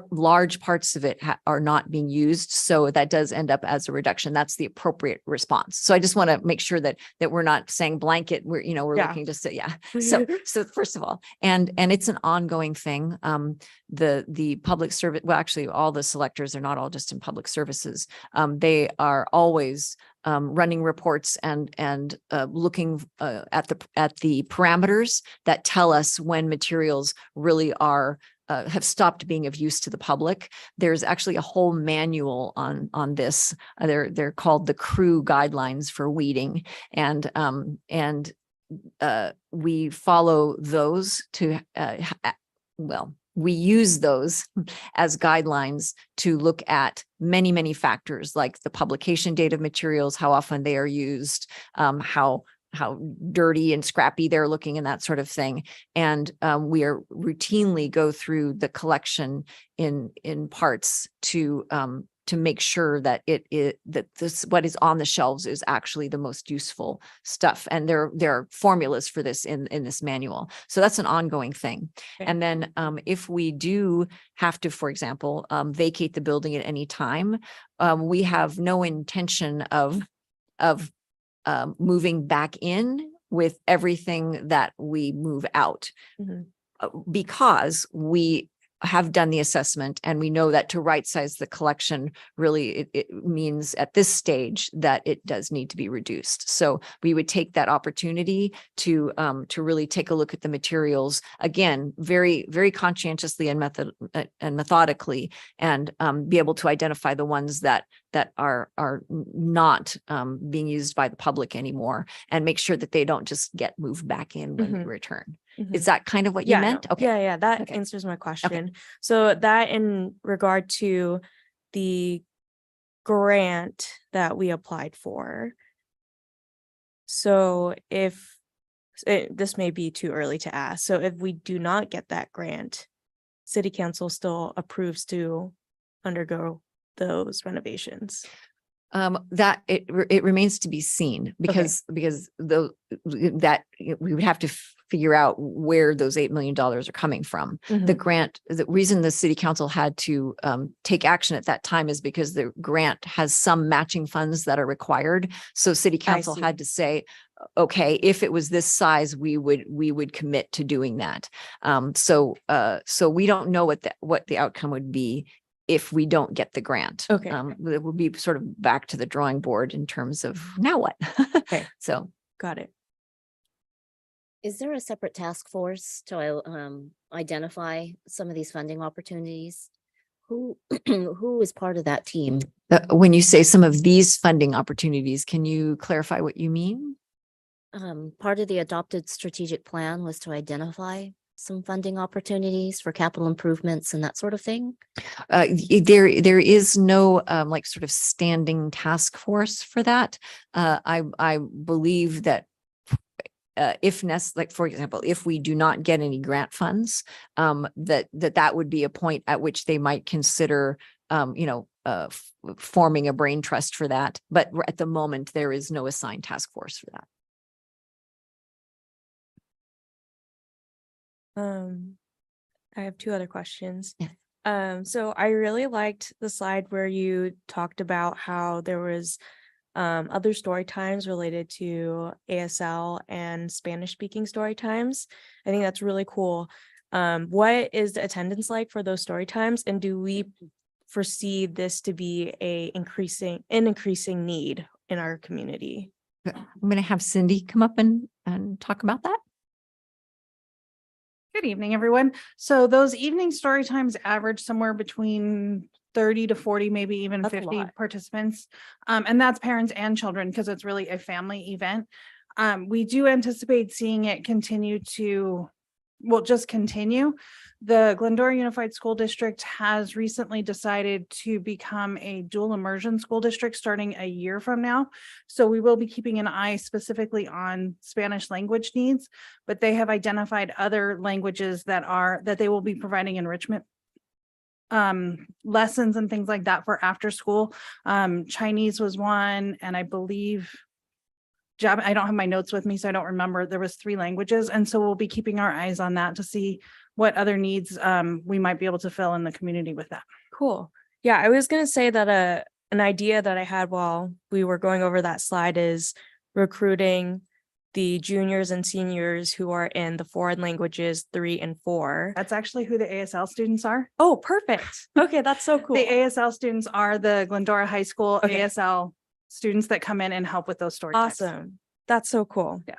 large parts of it are not being used. So that does end up as a reduction. That's the appropriate response. So I just want to make sure that we're not saying blanket, we're Yeah. looking to say, yeah. So first of all, and it's an ongoing thing. The public service, well, actually all the selectors, they're not all just in public services. They are always running reports and looking at the parameters that tell us when materials really are have stopped being of use to the public. There's actually a whole manual on this. They're called the CREW guidelines for weeding, and we follow those to we use those as guidelines to look at many factors, like the publication date of materials, how often they are used, how dirty and scrappy they're looking, and that sort of thing. And we are routinely go through the collection in parts to make sure that what is on the shelves is actually the most useful stuff. And there are formulas for this in this manual. So that's an ongoing thing. Okay. And then if we do have to, for example, vacate the building at any time, we have no intention of moving back in with everything that we move out, Mhm. because we have done the assessment and we know that to right size the collection, really it means at this stage that it does need to be reduced. So we would take that opportunity to really take a look at the materials again, very, very conscientiously and methodically, and be able to identify the ones that are not being used by the public anymore, and make sure that they don't just get moved back in when we Mhm. return. Mhm. Is that kind of what you Yeah, meant? no. Okay. Yeah, that Okay. answers my question. So that in regard to the grant that we applied for. So this may be too early to ask. So if we do not get that grant, city council still approves to undergo those renovations. That it remains to be seen, because that we would have to figure out where those $8 million are coming from. Mhm. The grant, the reason the city council had to take action at that time is because the grant has some matching funds that are required. So city council see. had to say, okay, if it was this size, we would commit to doing that. So we don't know what the outcome would be if we don't get the grant. Okay. It will be sort of back to the drawing board in terms of now what. Okay. So Got it. Is there a separate task force to identify some of these funding opportunities? Who who is part of that team? When you say some of these funding opportunities, can you clarify what you mean? Part of the adopted strategic plan was to identify some funding opportunities for capital improvements and that sort of thing. There is no like sort of standing task force for that. I believe that like, for example, if we do not get any grant funds, that would be a point at which they might consider, forming a brain trust for that. But at the moment, there is no assigned task force for that. I have two other questions. Yeah. So I really liked the slide where you talked about how there was other story times related to ASL and Spanish speaking story times. I think that's really cool. What is the attendance like for those story times? And do we foresee this to be an increasing need in our community? I'm going to have Cindy come up and talk about that. Good evening, everyone. So those evening story times average somewhere between 30 to 40, maybe even That's a 50 lot. participants. And that's parents and children because it's really a family event. We do anticipate seeing it continue. The Glendora Unified School District has recently decided to become a dual immersion school district starting a year from now. So we will be keeping an eye specifically on Spanish language needs, but they have identified other languages that they will be providing enrichment lessons and things like that for after school. Chinese was one, and I believe I don't have my notes with me, so I don't remember. There was 3 languages. And so we'll be keeping our eyes on that to see what other needs we might be able to fill in the community with that. Cool. Yeah, I was gonna say that an idea that I had while we were going over that slide is recruiting the juniors and seniors who are in the foreign languages 3 and 4. That's actually who the ASL students are. Oh, perfect. Okay, that's so cool. The ASL students are the Glendora High School Okay. ASL students that come in and help with those story times. Awesome. That's so cool. Yeah.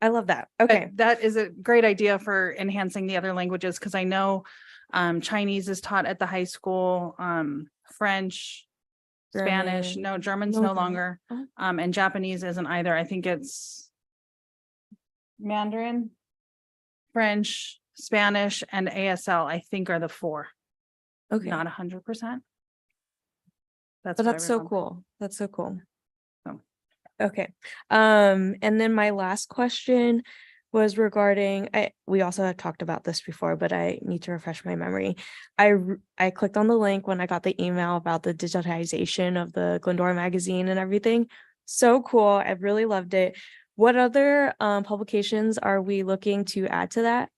I love that. But Okay. that is a great idea for enhancing the other languages, because I know Chinese is taught at the high school, French, Spanish, German. no, German's No, no okay. longer, Oh. and Japanese isn't either. I think it's Mandarin, French, Spanish, and ASL, I think, are the 4. Okay. Not 100%. But what I that's so remember. cool. That's so cool. So. Okay. And then my last question was regarding, we also had talked about this before, but I need to refresh my memory. I clicked on the link when I got the email about the digitization of the Glendora magazine and everything. So cool. I really loved it. What other publications are we looking to add to that?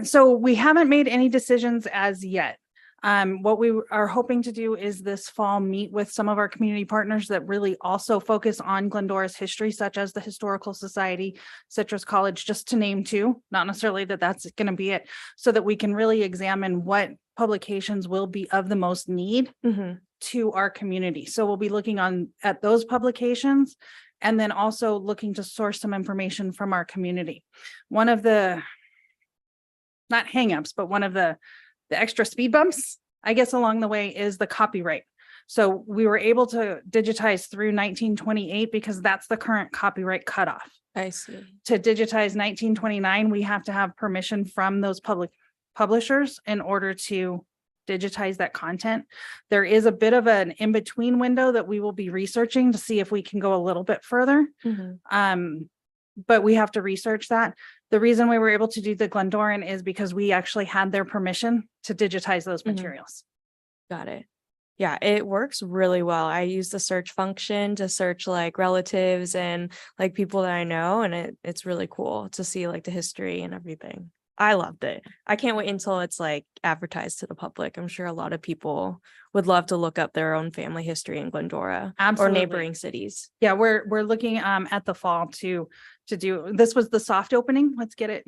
So we haven't made any decisions as yet. What we are hoping to do is this fall meet with some of our community partners that really also focus on Glendora's history, such as the Historical Society, Citrus College, just to name 2, not necessarily that's going to be it, so that we can really examine what publications will be of the most need to our community. So we'll be looking at those publications, and then also looking to source some information from our community. One of the not hangups, but one of the extra speed bumps, I guess, along the way is the copyright. So we were able to digitize through 1928 because that's the current copyright cutoff. I see. To digitize 1929, we have to have permission from those public publishers in order to digitize that content. There is a bit of an in-between window that we will be researching to see if we can go a little bit further. But we have to research that. The reason we were able to do the Glendoran is because we actually had their permission to digitize those materials. Got it. Yeah, it works really well. I use the search function to search like relatives and like people that I know, and it's really cool to see like the history and everything. I loved it. I can't wait until it's like advertised to the public. I'm sure a lot of people would love to look up their own family history in Glendora or neighboring cities. Yeah, we're looking at the fall to do, this was the soft opening. Let's get it,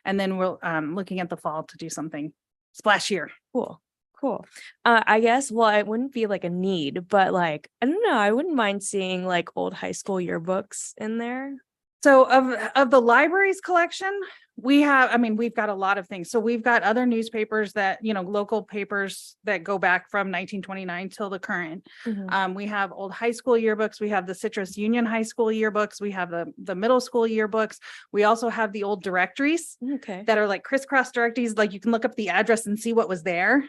and then we'll looking at the fall to do something splashier. Cool. Cool. I guess, well, it wouldn't be like a need, but like, I don't know, I wouldn't mind seeing like old high school yearbooks in there. So of the library's collection, we have, I mean, we've got a lot of things. So we've got other newspapers that, local papers that go back from 1929 till the current. We have old high school yearbooks. We have the Citrus Union High School yearbooks. We have the middle school yearbooks. We also have the old directories Okay. that are like crisscross directories. Like you can look up the address and see what was there.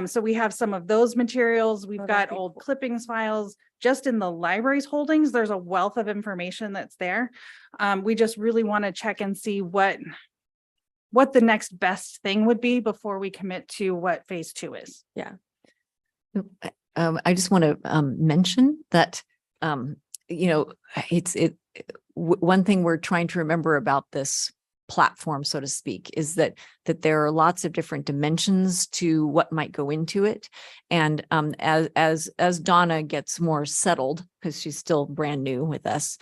So we have some of those materials. We've Oh, got that'd be old cool. clippings files. Just in the library's holdings, there's a wealth of information that's there. We just really want to check and see what the next best thing would be before we commit to what phase 2 is. I just want to mention that, one thing we're trying to remember about this platform, so to speak, is that there are lots of different dimensions to what might go into it. And as Donna gets more settled, because she's still brand new with us,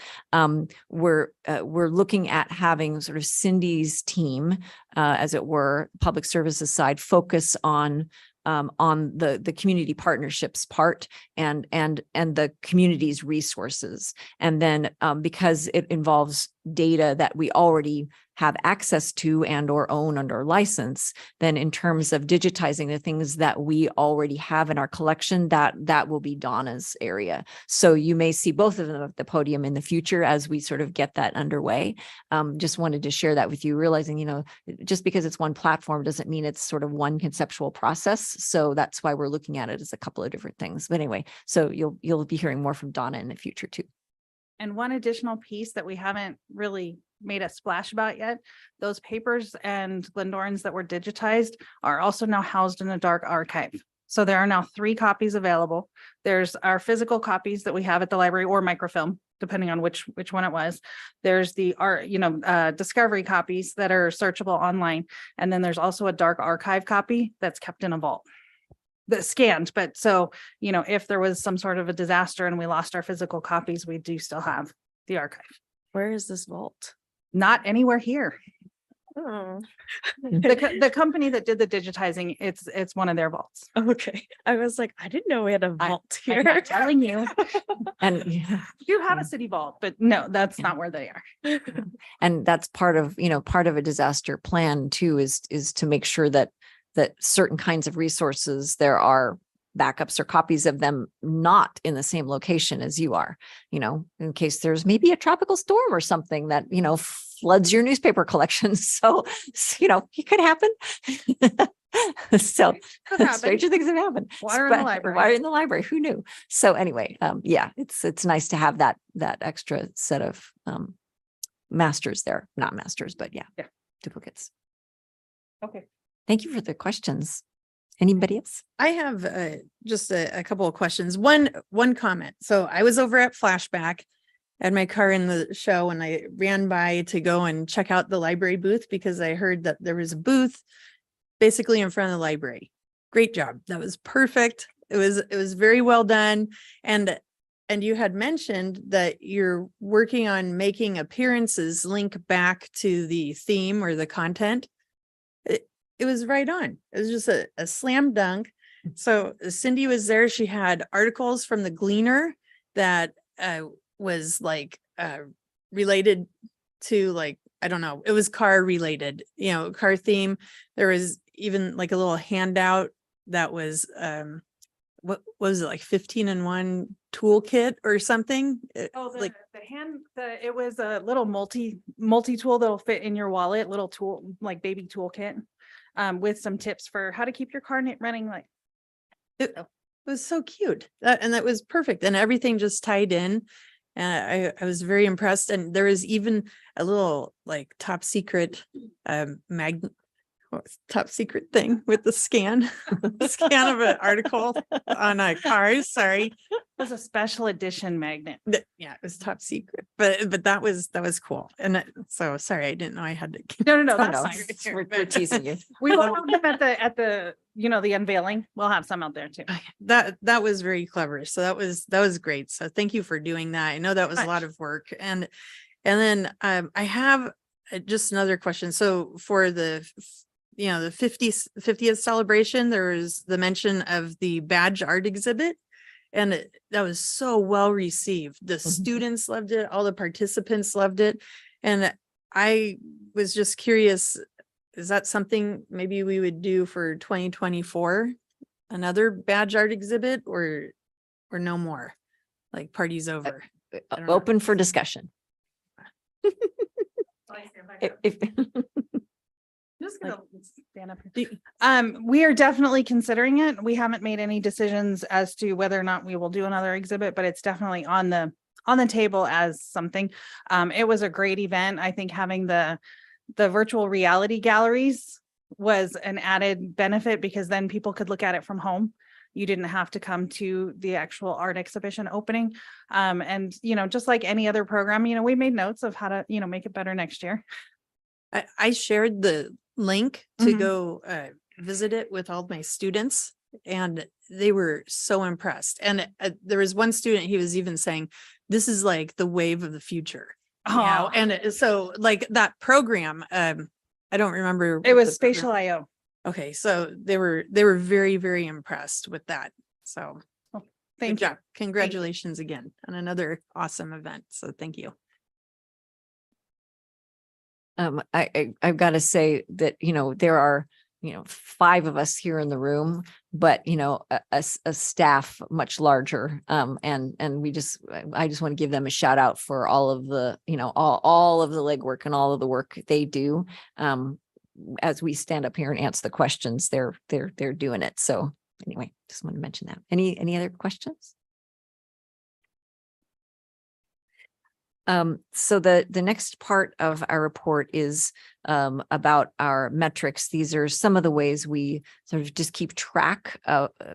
we're looking at having sort of Cindy's team, as it were, public services side, focus on the community partnerships part and the community's resources. And then because it involves data that we already have access to and or own under license, then in terms of digitizing the things that we already have in our collection, that will be Donna's area. So you may see both of them at the podium in the future as we sort of get that underway. Just wanted to share that with you, realizing, just because it's one platform doesn't mean it's sort of one conceptual process. So that's why we're looking at it as a couple of different things. But anyway, so you'll be hearing more from Donna in the future too. And one additional piece that we haven't really made a splash about yet, those papers and Glendorans that were digitized are also now housed in a dark archive. So there are now 3 copies available. There's our physical copies that we have at the library, or microfilm, depending on which one it was. There's the discovery copies that are searchable online. And then there's also a dark archive copy that's kept in a vault. That scanned, but so, if there was some sort of a disaster and we lost our physical copies, we do still have the archive. Where is this vault? Not anywhere here. Oh, The company that did the digitizing, it's one of their vaults. okay. I was like, I didn't know we had a vault I'm here. not telling you. And You have a city vault, but no, that's not where they are. and that's part of a disaster plan too, is to make sure that certain kinds of resources, there are backups or copies of them not in the same location as you are, in case there's maybe a tropical storm or something that, floods your newspaper collection. So, it could happen. So stranger things have happened. Water in the library. Water in the library. Who knew? So anyway, it's nice to have that extra set of masters there, not masters, but Yeah. duplicates. Okay. Thank you for the questions. Anybody else? I have just a couple of questions. One comment. So I was over at Flashback, had my car in the show, and I ran by to go and check out the library booth because I heard that there was a booth basically in front of the library. Great job. That was perfect. It was very well done. And you had mentioned that you're working on making appearances link back to the theme or the content. It was right on. It was just a slam dunk. So Cindy was there. She had articles from the Gleaner that was like related to, like, I don't know, it was car related, car theme. There was even like a little handout that was what was it, like 15-in-1 toolkit or something? It was a little multi tool that'll fit in your wallet, little tool, like baby toolkit, with some tips for how to keep your car running. Like, it was so cute. That was perfect. And everything just tied in. And I was very impressed. And there was even a little like top secret top secret thing with the scan of an article on cars. Sorry. it was a special edition magnet. Yeah, it was top secret, but that was cool. And so sorry, I didn't know I had to. No, Oh, that's no, fine. we're teasing you. We will have them at the the unveiling. We'll have some out there too. That was very clever. So that was great. So thank you for doing that. I know that was a lot of work. And then I have just another question. So for the the 50th celebration, there was the mention of the badge art exhibit. And that was so well received. The students loved it. All the participants loved it. And I was just curious, is that something maybe we would do for 2024? Another badge art exhibit or no more? Like party's over. I don't know. Open for discussion. If Just gonna stand up here. We are definitely considering it. We haven't made any decisions as to whether or not we will do another exhibit, but it's definitely on the table as something. It was a great event. I think having the virtual reality galleries was an added benefit because then people could look at it from home. You didn't have to come to the actual art exhibition opening. And just like any other program, we made notes of how to, make it better next year. I shared the link to Mhm. go visit it with all my students, and they were so impressed. And there was one student, he was even saying, this is like the wave of the future. Oh, And so like that program, I don't remember. it what was the Spatial program- IO. Okay, so they were very, very impressed with that. So good Thank you. job. Congratulations again on another awesome event. So thank you. I've got to say that, there are, 5 of us here in the room, but, a staff much larger. And I just want to give them a shout out for all of the, all of the legwork and all of the work they do. As we stand up here and answer the questions, they're doing it. So anyway, just want to mention that. Any other questions? So the next part of our report is about our metrics. These are some of the ways we sort of just keep track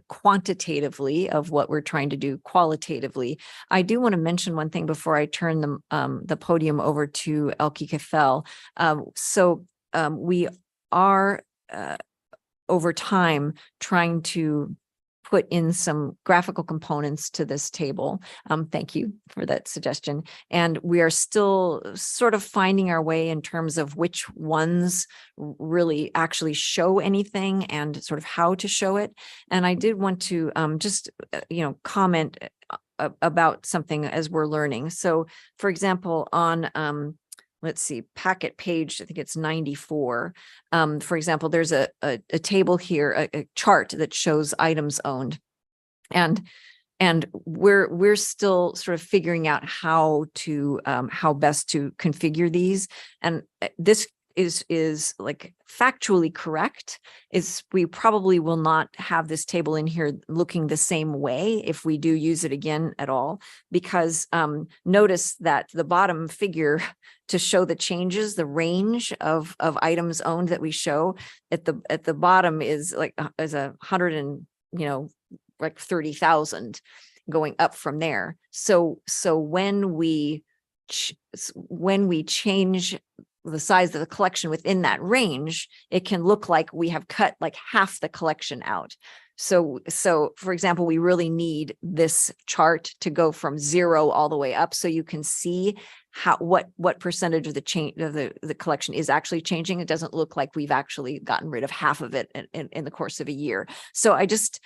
quantitatively of what we're trying to do qualitatively. I do want to mention one thing before I turn the podium over to Elke Kefel. We are over time trying to put in some graphical components to this table. Thank you for that suggestion. And we are still sort of finding our way in terms of which ones really actually show anything and sort of how to show it. And I did want to just, comment about something as we're learning. So for example, on let's see, packet page, I think it's 94. For example, there's a table here, a chart that shows items owned. And we're still sort of figuring out how best to configure these. And this is like factually correct. We probably will not have this table in here looking the same way if we do use it again at all, because notice that the bottom figure to show the changes, the range of items owned that we show at the bottom is like is 100 and like 30,000 going up from there. So when we change the size of the collection within that range, it can look like we have cut like half the collection out. So for example, we really need this chart to go from 0 all the way up, so you can see what percentage of the change of the collection is actually changing. It doesn't look like we've actually gotten rid of half of it in the course of a year. So I just,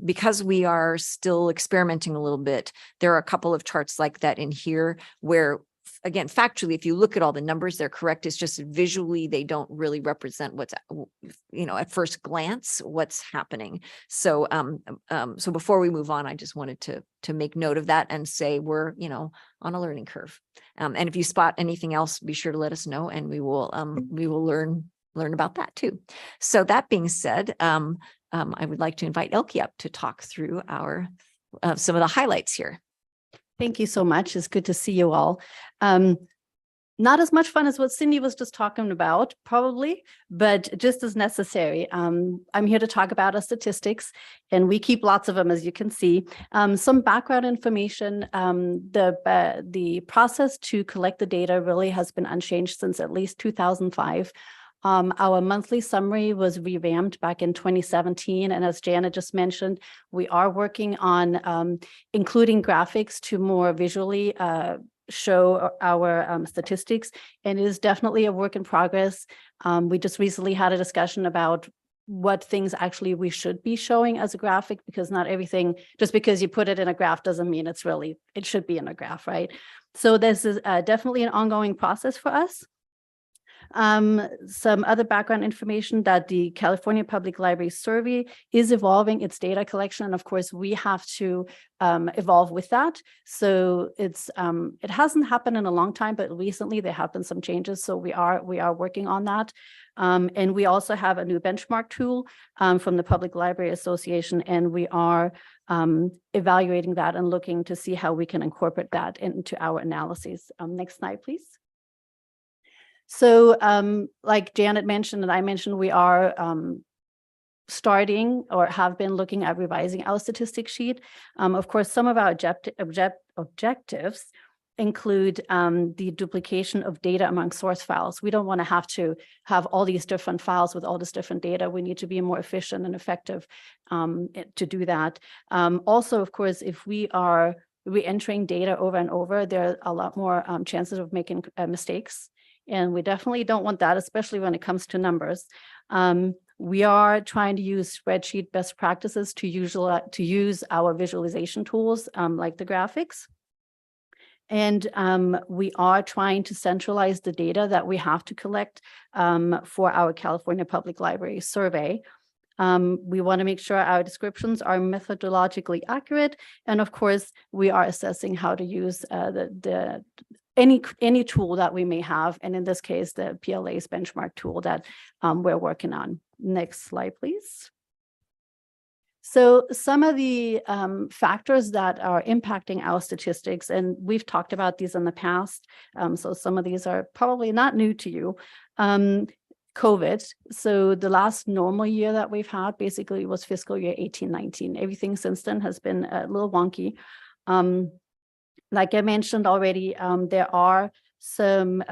because we are still experimenting a little bit, there are a couple of charts like that in here where, again, factually, if you look at all the numbers, they're correct. It's just visually, they don't really represent what's, at first glance, what's happening. So, so before we move on, I just wanted to make note of that and say we're, on a learning curve. And if you spot anything else, be sure to let us know, and we will learn about that too. So that being said, I would like to invite Elke up to talk through our some of the highlights here. Thank you so much. It's good to see you all. Not as much fun as what Cindy was just talking about, probably, but just as necessary. I'm here to talk about our statistics, and we keep lots of them, as you can see. Some background information. The process to collect the data really has been unchanged since at least 2005. Our monthly summary was revamped back in 2017. And as Janet just mentioned, we are working on including graphics to more visually show our statistics. And it is definitely a work in progress. We just recently had a discussion about what things actually we should be showing as a graphic, because not everything, just because you put it in a graph doesn't mean it should be in a graph, right? So this is definitely an ongoing process for us. Some other background information that the California Public Library Survey is evolving its data collection. And of course, we have to evolve with that. So it hasn't happened in a long time, but recently there have been some changes. So we are working on that. And we also have a new benchmark tool from the Public Library Association, and we are evaluating that and looking to see how we can incorporate that into our analyses. Next slide, please. So like Janet mentioned and I mentioned, we are starting or have been looking at revising our statistic sheet. Of course, some of our objectives include the duplication of data among source files. We don't want to have all these different files with all this different data. We need to be more efficient and effective to do that. Also, of course, if we are re-entering data over and over, there are a lot more chances of making mistakes. And we definitely don't want that, especially when it comes to numbers. We are trying to use spreadsheet best practices to use our visualization tools like the graphics. And we are trying to centralize the data that we have to collect for our California Public Library survey. We want to make sure our descriptions are methodologically accurate. And of course, we are assessing how to use any tool that we may have. And in this case, the PLA's benchmark tool that we're working on. Next slide, please. So some of the factors that are impacting our statistics, and we've talked about these in the past, so some of these are probably not new to you. COVID, so the last normal year that we've had basically was fiscal year 18-19. Everything since then has been a little wonky. Like I mentioned already, there are some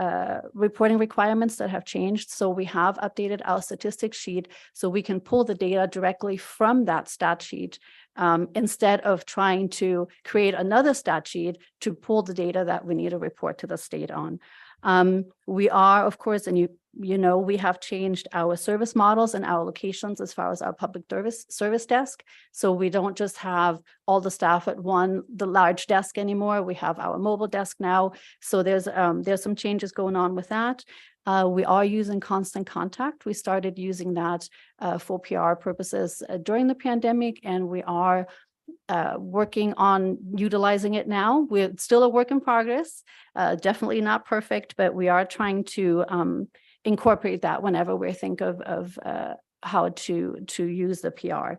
reporting requirements that have changed. So we have updated our statistics sheet so we can pull the data directly from that stat sheet instead of trying to create another stat sheet to pull the data that we need to report to the state on. We are, of course, and you know, we have changed our service models and our locations as far as our public service desk. So we don't just have all the staff at the large desk anymore. We have our mobile desk now. So there's some changes going on with that. We are using constant contact. We started using that for PR purposes during the pandemic, and we are working on utilizing it now. We're still a work in progress, definitely not perfect, but we are trying to incorporate that whenever we think of how to use the PR.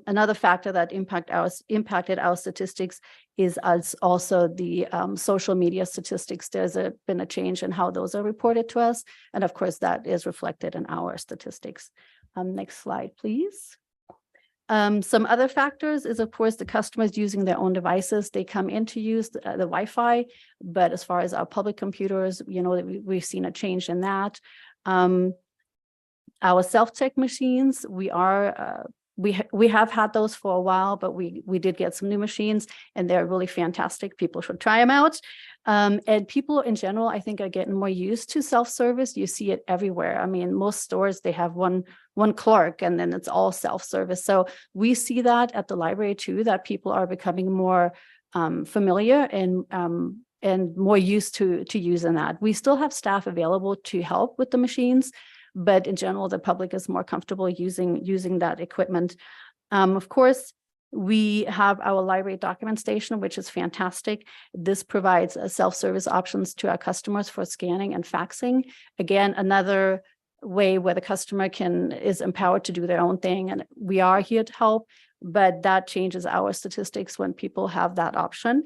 Another factor that impacted our statistics is also the social media statistics. There's been a change in how those are reported to us. And of course, that is reflected in our statistics. Next slide, please. Some other factors is, of course, the customers using their own devices. They come in to use the Wi-Fi, but as far as our public computers, you know, we've seen a change in that. Our self-check machines, we have had those for a while, but we did get some new machines and they're really fantastic. People should try them out. And people in general, I think, are getting more used to self-service. You see it everywhere. I mean, most stores, they have one clerk and then it's all self-service. So we see that at the library too, that people are becoming more familiar and more used to using that. We still have staff available to help with the machines, but in general, the public is more comfortable using that equipment. Of course, we have our library document station, which is fantastic. This provides self-service options to our customers for scanning and faxing. Again, another way where the customer is empowered to do their own thing, and we are here to help, but that changes our statistics when people have that option.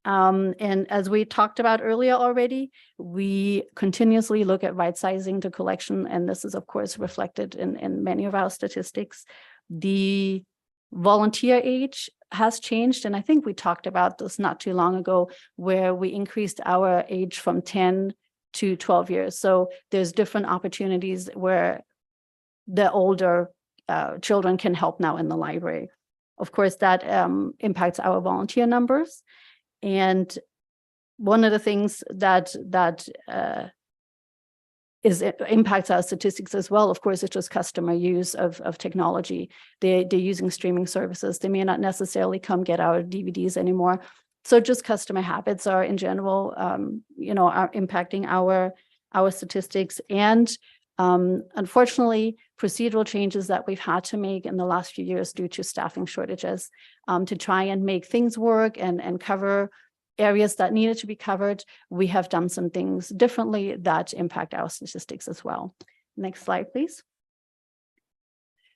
And as we talked about earlier already, we continuously look at right sizing the collection, and this is of course reflected in many of our statistics. The volunteer age has changed, and I think we talked about this not too long ago, where we increased our age from 10 to 12 years. So there's different opportunities where the older children can help now in the library. Of course, that impacts our volunteer numbers. And one of the things that impacts our statistics as well. Of course, it's just customer use of technology. They're using streaming services. They may not necessarily come get our DVDs anymore. So just customer habits are in general, are impacting our statistics. And unfortunately, procedural changes that we've had to make in the last few years due to staffing shortages to try and make things work and cover areas that needed to be covered. We have done some things differently that impact our statistics as well. Next slide, please.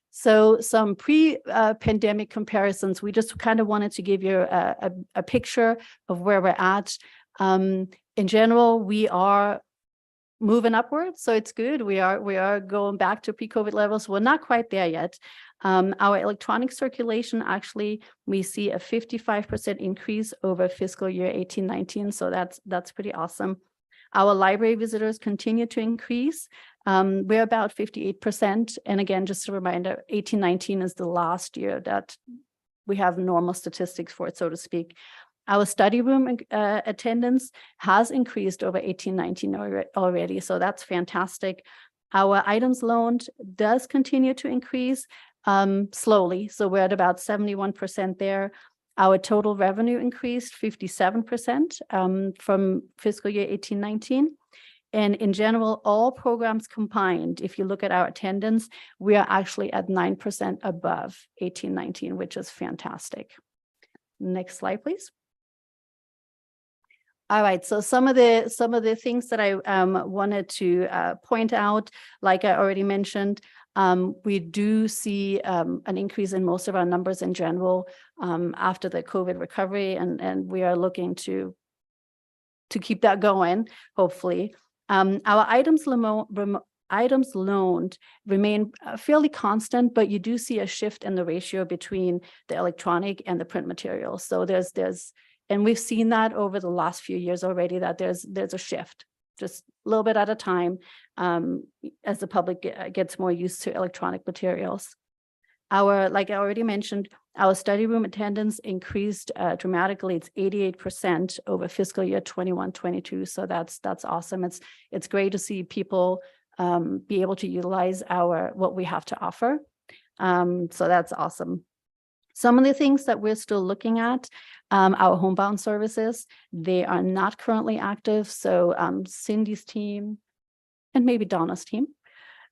So some pre-pandemic comparisons, we just kind of wanted to give you a picture of where we're at. In general, we are moving upwards, so it's good. We are going back to pre-COVID levels. We're not quite there yet. Our electronic circulation, actually, we see a 55% increase over fiscal year 18-19. So that's pretty awesome. Our library visitors continue to increase. We're about 58%. And again, just a reminder, 18-19 is the last year that we have normal statistics for it, so to speak. Our study room attendance has increased over 18-19 already, so that's fantastic. Our items loaned does continue to increase slowly, so we're at about 71% there. Our total revenue increased 57% from fiscal year 18-19. And in general, all programs combined, if you look at our attendance, we are actually at 9% above 18-19, which is fantastic. Next slide, please. All right, so some of the things that I wanted to point out, like I already mentioned, we do see an increase in most of our numbers in general after the COVID recovery, and we are looking to keep that going, hopefully. Our items loaned remain fairly constant, but you do see a shift in the ratio between the electronic and the print materials. So and we've seen that over the last few years already, that there's a shift, just a little bit at a time, as the public gets more used to electronic materials. Like I already mentioned, our study room attendance increased dramatically. It's 88% over fiscal year 21-22. So that's awesome. It's great to see people be able to utilize what we have to offer. So that's awesome. Some of the things that we're still looking at, our homebound services, they are not currently active. So Cindy's team and maybe Donna's team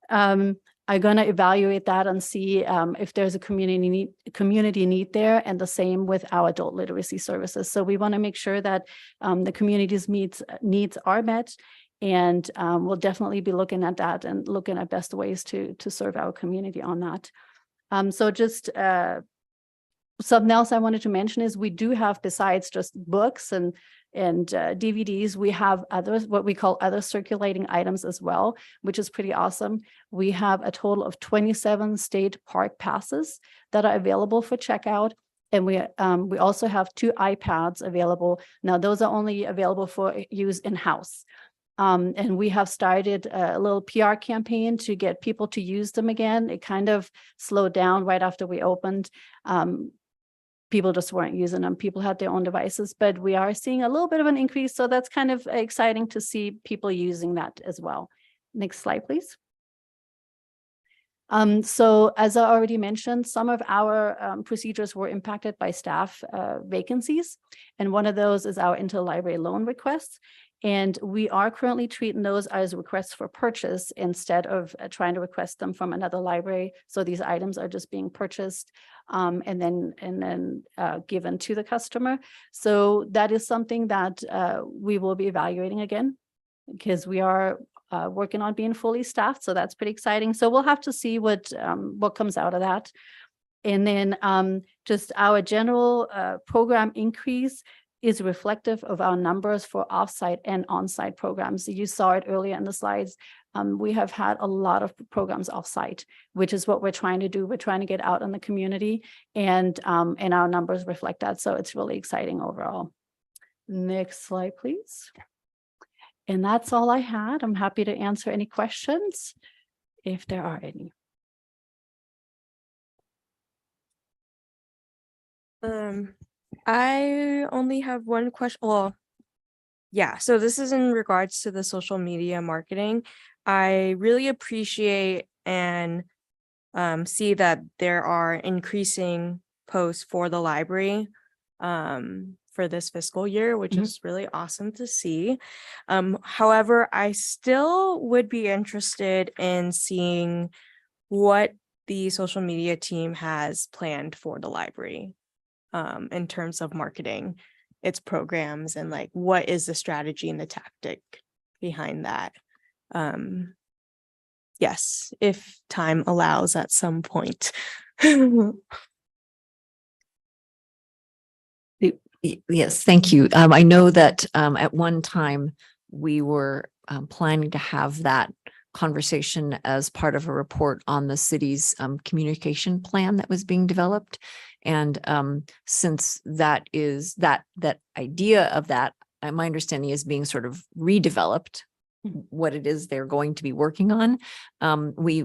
are going to evaluate that and see if there's a community need there, and the same with our adult literacy services. So we want to make sure that the community's needs are met, and we'll definitely be looking at that and looking at best ways to serve our community on that. So just something else I wanted to mention is we do have, besides just books and DVDs, we have others, what we call other circulating items as well, which is pretty awesome. We have a total of 27 state park passes that are available for checkout. And we also have 2 iPads available. Now, those are only available for use in-house. And we have started a little PR campaign to get people to use them again. It kind of slowed down right after we opened. People just weren't using them. People had their own devices, but we are seeing a little bit of an increase. So that's kind of exciting to see people using that as well. Next slide, please. So as I already mentioned, some of our procedures were impacted by staff vacancies. And one of those is our interlibrary loan requests. And we are currently treating those as requests for purchase instead of trying to request them from another library. So these items are just being purchased and then given to the customer. So that is something that we will be evaluating again, because we are working on being fully staffed. So that's pretty exciting. So we'll have to see what comes out of that. And then just our general program increase is reflective of our numbers for offsite and onsite programs. You saw it earlier in the slides. We have had a lot of programs offsite, which is what we're trying to do. We're trying to get out in the community, and our numbers reflect that. So it's really exciting overall. Next slide, please. And that's all I had. I'm happy to answer any questions if there are any. I only have one question. Well, Yeah, so this is in regards to the social media marketing. I really appreciate and see that there are increasing posts for the library for this fiscal year, which Mhm. is really awesome to see. However, I still would be interested in seeing what the social media team has planned for the library in terms of marketing its programs and like what is the strategy and the tactic behind that. Yes, if time allows at some point. Yes, thank you. I know that at one time we were planning to have that conversation as part of a report on the city's communication plan that was being developed. And since that is that idea of that, my understanding is being sort of redeveloped, what it is they're going to be working on. We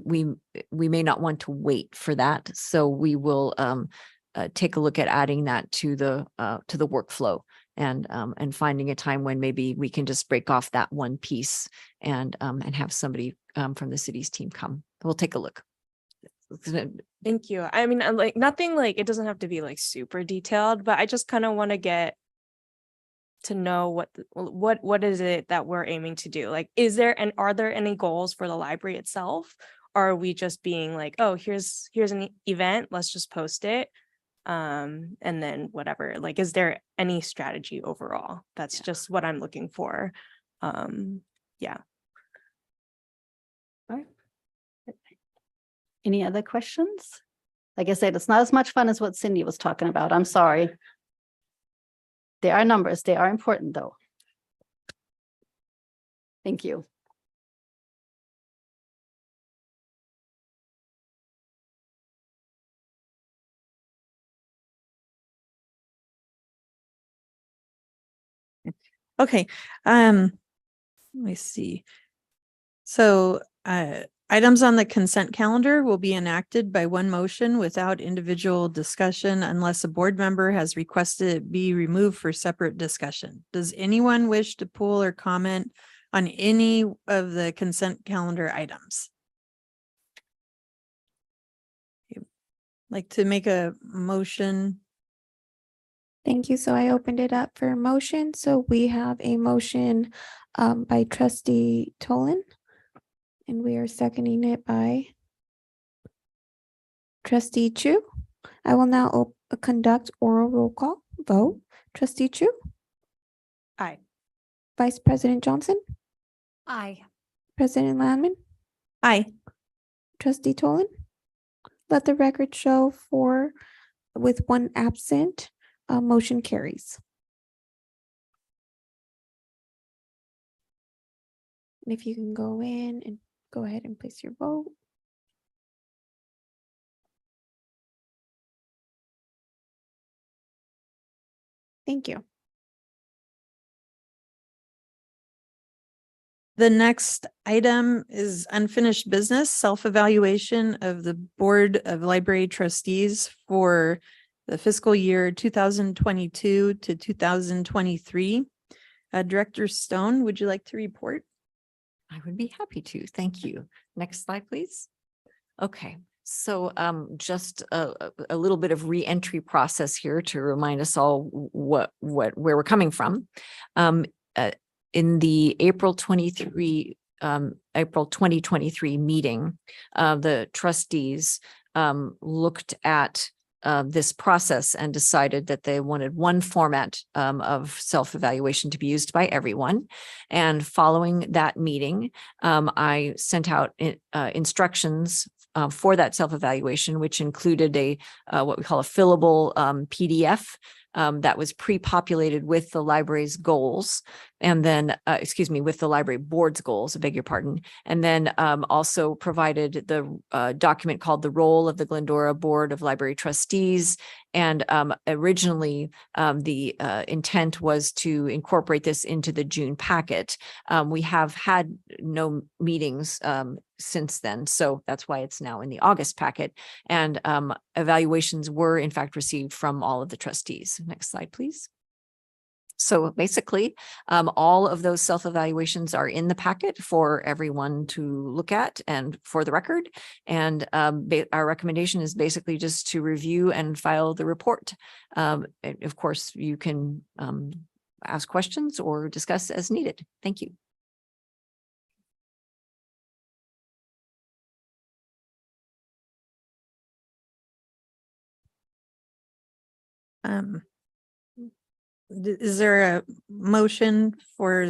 may not want to wait for that, so we will take a look at adding that to the workflow and finding a time when maybe we can just break off that one piece and have somebody from the city's team come. We'll take a look. Thank you. I mean, like nothing like it doesn't have to be like super detailed, but I just kind of want to get to know what is it that we're aiming to do? Like, is there and are there any goals for the library itself? Or are we just being like, oh, here's an event, let's just post it. And then whatever, like, is there any strategy overall? That's just what I'm looking for. Yeah. Any other questions? Like I said, it's not as much fun as what Cindy was talking about. I'm sorry. There are numbers. They are important, though. Thank you. Okay, let me see. So, items on the consent calendar will be enacted by one motion without individual discussion unless a board member has requested it be removed for separate discussion. Does anyone wish to pull or comment on any of the consent calendar items? Like to make a motion? Thank you. So I opened it up for a motion. So we have a motion by trustee Tolan. And we are seconding it by trustee Chu. I will now conduct oral roll call vote. Trustee Chu, Aye. Vice President Johnson, Aye. President Landman, Aye. trustee Tolan. Let the record show 4 with 1 absent. Motion carries. And if you can go in and go ahead and place your vote. Thank you. The next item is unfinished business, self-evaluation of the Board of Library Trustees for the fiscal year 2022 to 2023. Director Stone, would you like to report? I would be happy to. Thank you. Next slide, please. Okay, so just a little bit of re-entry process here to remind us all where we're coming from. In the April 2023 meeting, the trustees looked at this process and decided that they wanted one format of self-evaluation to be used by everyone. And following that meeting, I sent out instructions for that self-evaluation, which included a what we call a fillable PDF that was pre-populated with the library's goals, and then, with the library board's goals, I beg your pardon, and then also provided the document called the Role of the Glendora Board of Library Trustees. And originally, the intent was to incorporate this into the June packet. We have had no meetings since then, so that's why it's now in the August packet. And evaluations were in fact received from all of the trustees. Next slide, please. So basically, all of those self-evaluations are in the packet for everyone to look at and for the record. And our recommendation is basically just to review and file the report. And of course, you can ask questions or discuss as needed. Thank you. Is there a motion for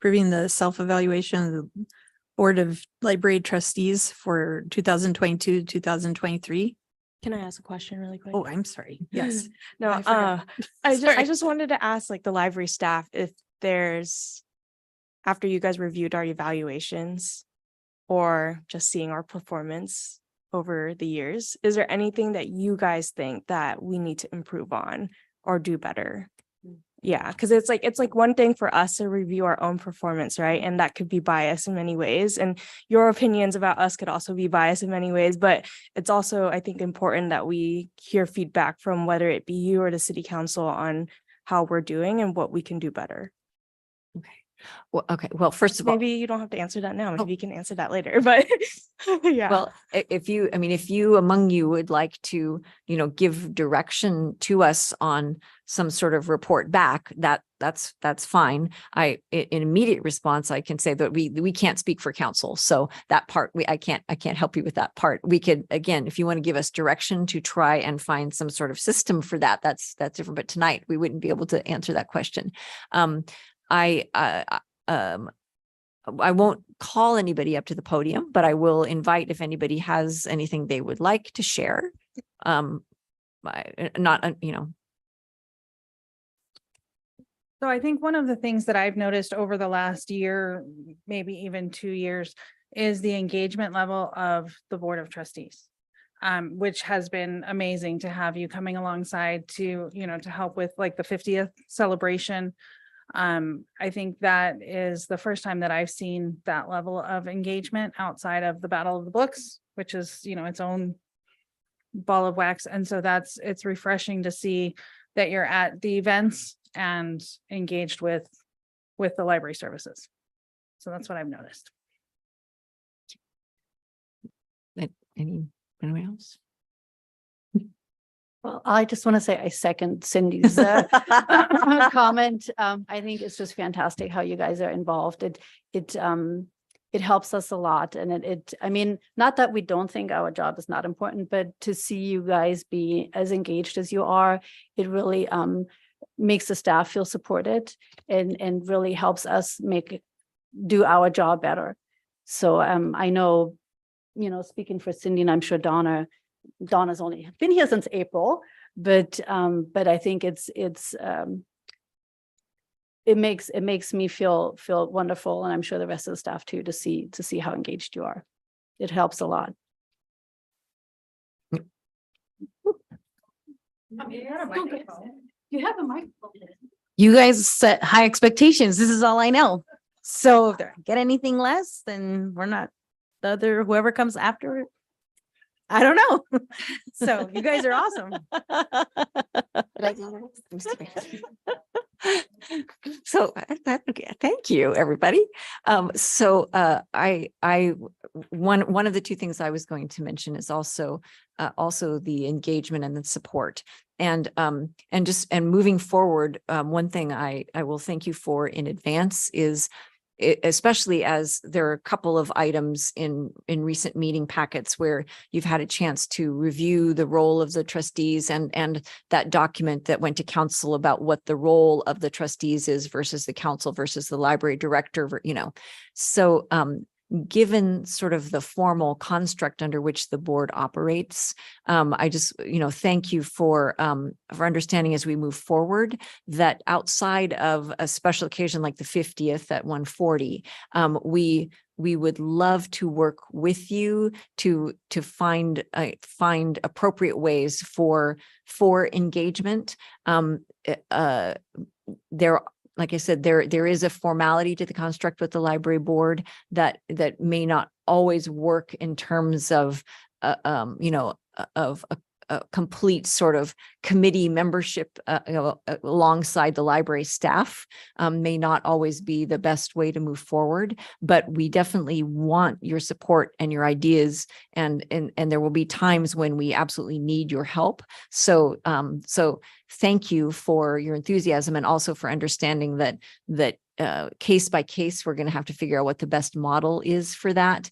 approving the self-evaluation of the Board of Library Trustees for 2022, 2023? Can I ask a question really quick? Oh, I'm sorry. Yes. No, I forgot. I Sorry. just wanted to ask like the library staff if there's, after you guys reviewed our evaluations or just seeing our performance over the years, is there anything that you guys think that we need to improve on or do better? Yeah, because it's like one thing for us to review our own performance, right? And that could be biased in many ways. And your opinions about us could also be biased in many ways. But it's also, I think, important that we hear feedback from whether it be you or the city council on how we're doing and what we can do better. Well, okay. Well, first of all, Maybe you don't have to answer that now. Maybe you can answer that later. But yeah. well, if you among you would like to, give direction to us on some sort of report back, that's fine. In immediate response, I can say that we can't speak for council. So that part, I can't help you with that part. We could, again, if you want to give us direction to try and find some sort of system for that, that's different. But tonight we wouldn't be able to answer that question. I won't call anybody up to the podium, but I will invite if anybody has anything they would like to share. So I think one of the things that I've noticed over the last year, maybe even 2 years, is the engagement level of the Board of Trustees, which has been amazing to have you coming alongside to help with like the 50th celebration. I think that is the first time that I've seen that level of engagement outside of the Battle of the Books, which is, its own ball of wax. And so it's refreshing to see that you're at the events and engaged with the library services. So that's what I've noticed. Anyone else? Well, I just want to say I second Cindy's comment. I think it's just fantastic how you guys are involved. It helps us a lot. And I mean, not that we don't think our job is not important, but to see you guys be as engaged as you are, it really makes the staff feel supported and really helps us do our job better. So I know, speaking for Cindy, and I'm sure Donna's only been here since April, but I think it makes me feel wonderful, and I'm sure the rest of the staff too, to see how engaged you are. It helps a lot. You have a microphone. You guys set high expectations. This is all I know. So if they get anything less, then we're not whoever comes after it. I don't know. So you guys are awesome. So thank you, everybody. So one of the two things I was going to mention is also the engagement and the support. And moving forward, one thing I will thank you for in advance is, especially as there are a couple of items in recent meeting packets where you've had a chance to review the role of the trustees and that document that went to council about what the role of the trustees is versus the council versus the library director, So given sort of the formal construct under which the board operates, I just, thank you for understanding as we move forward that outside of a special occasion like the 50th at 140, we would love to work with you to find appropriate ways for engagement. Like I said, there is a formality to the construct with the library board that may not always work in terms of complete sort of committee membership alongside the library staff may not always be the best way to move forward, but we definitely want your support and your ideas, and there will be times when we absolutely need your help. So thank you for your enthusiasm, and also for understanding that case by case, we're going to have to figure out what the best model is for that,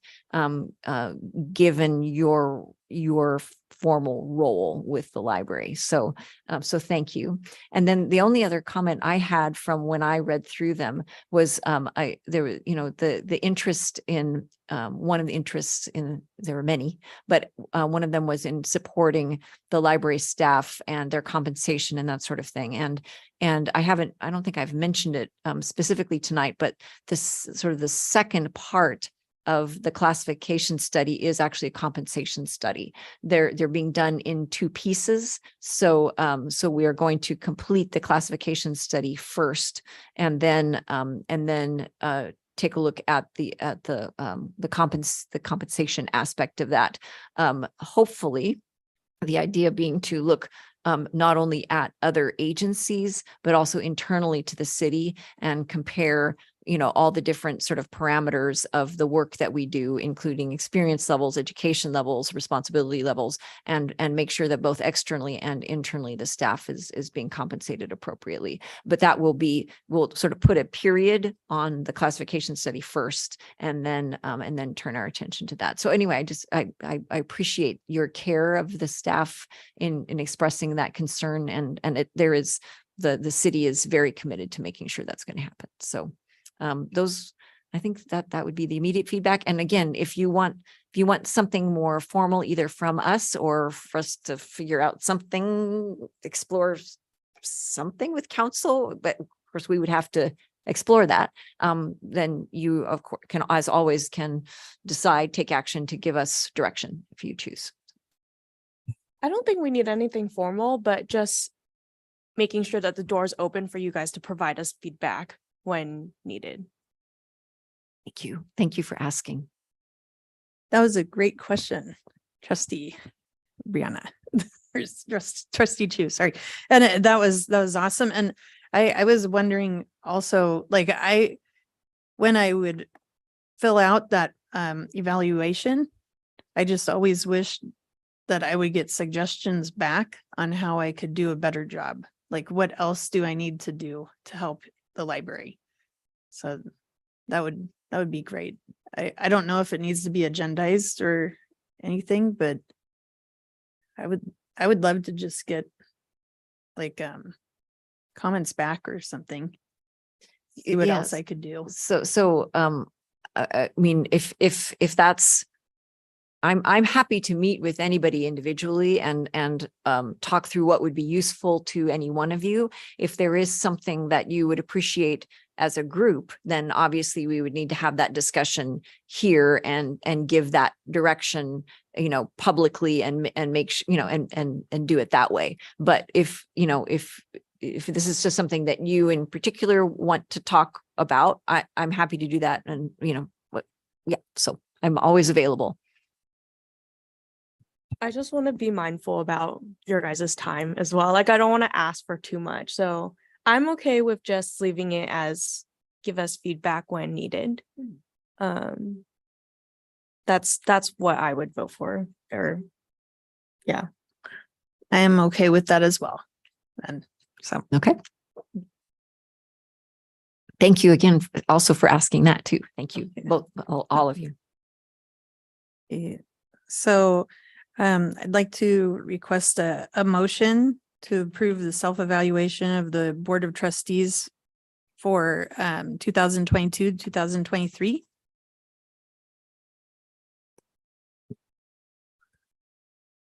given your formal role with the library. So thank you. And then the only other comment I had from when I read through them was there was, the interest in one of the interests in, there were many, but one of them was in supporting the library staff and their compensation and that sort of thing. And I don't think I've mentioned it specifically tonight, but this sort of the second part of the classification study is actually a compensation study. They're being done in two pieces. So we are going to complete the classification study first, and then take a look at the compensation aspect of that. Hopefully, the idea being to look not only at other agencies, but also internally to the city, and compare all the different sort of parameters of the work that we do, including experience levels, education levels, responsibility levels, and make sure that both externally and internally the staff is being compensated appropriately. But that we'll sort of put a period on the classification study first, and then turn our attention to that. So anyway, I appreciate your care of the staff in expressing that concern, and there is the city is very committed to making sure that's going to happen. So I think that would be the immediate feedback. And again, if you want something more formal, either from us or for us to figure out something, explore something with council, but of course we would have to explore that. Then you, of course, can, as always, can decide, take action to give us direction if you choose. I don't think we need anything formal, but just making sure that the door is open for you guys to provide us feedback when needed. Thank you. Thank you for asking. That was a great question, Trustee Brianna. Trustee Chu, sorry. And that was awesome. And I was wondering also, like, when I would fill out that evaluation, I just always wished that I would get suggestions back on how I could do a better job. Like, what else do I need to do to help the library? So that would be great. I don't know if it needs to be agendized or anything, but I would love to just get like comments back or something. See what else I could do. So I mean, if that's, I'm happy to meet with anybody individually and talk through what would be useful to any one of you. If there is something that you would appreciate as a group, then obviously we would need to have that discussion here and give that direction, publicly and make sure, and do it that way. But if this is just something that you in particular want to talk about, I'm happy to do that. And so I'm always available. I just want to be mindful about your guys' time as well. Like, I don't want to ask for too much. So I'm okay with just leaving it as give us feedback when needed. That's what I would vote for. Or yeah. I am okay with that as well. And so okay. Thank you again also for asking that too. Thank you, both, all of you. So I'd like to request a motion to approve the self-evaluation of the Board of Trustees for 2022, 2023.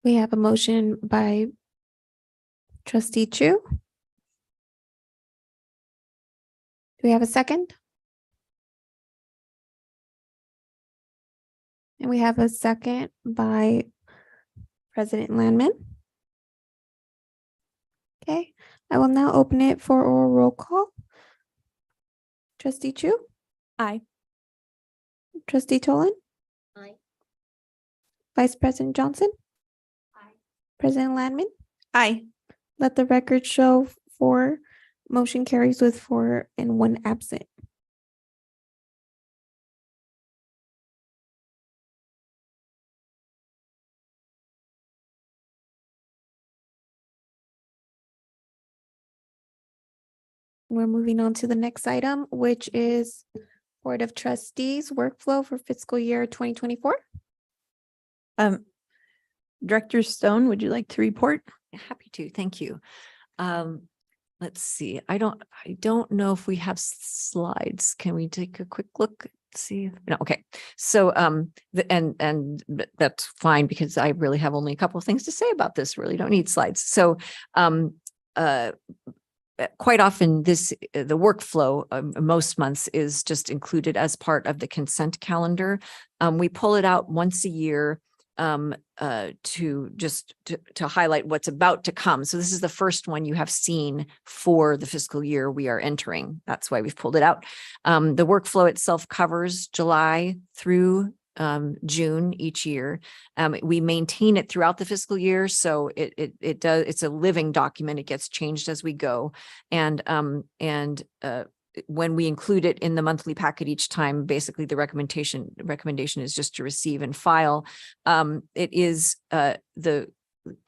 We have a motion by Trustee Chu. Do we have a second? And we have a second by President Landman. Okay, I will now open it for oral roll call. Trustee Chu? Aye. Trustee Tolan? Aye. Vice President Johnson? Aye. President Landman. Aye. Let the record show 4, motion carries with 4 and 1 absent. We're moving on to the next item, which is Board of Trustees workflow for fiscal year 2024. Director Stone, would you like to report? Happy to, thank you. Let's see, I don't know if we have slides. Can we take a quick look? See, no, okay. So, that's fine because I really have only a couple of things to say about this, really don't need slides. So, quite often the workflow most months is just included as part of the consent calendar. We pull it out once a year to highlight what's about to come. So this is the first one you have seen for the fiscal year we are entering. That's why we've pulled it out. The workflow itself covers July through June each year. We maintain it throughout the fiscal year. So it's a living document. It gets changed as we go. And when we include it in the monthly packet each time, basically the recommendation is just to receive and file. It is the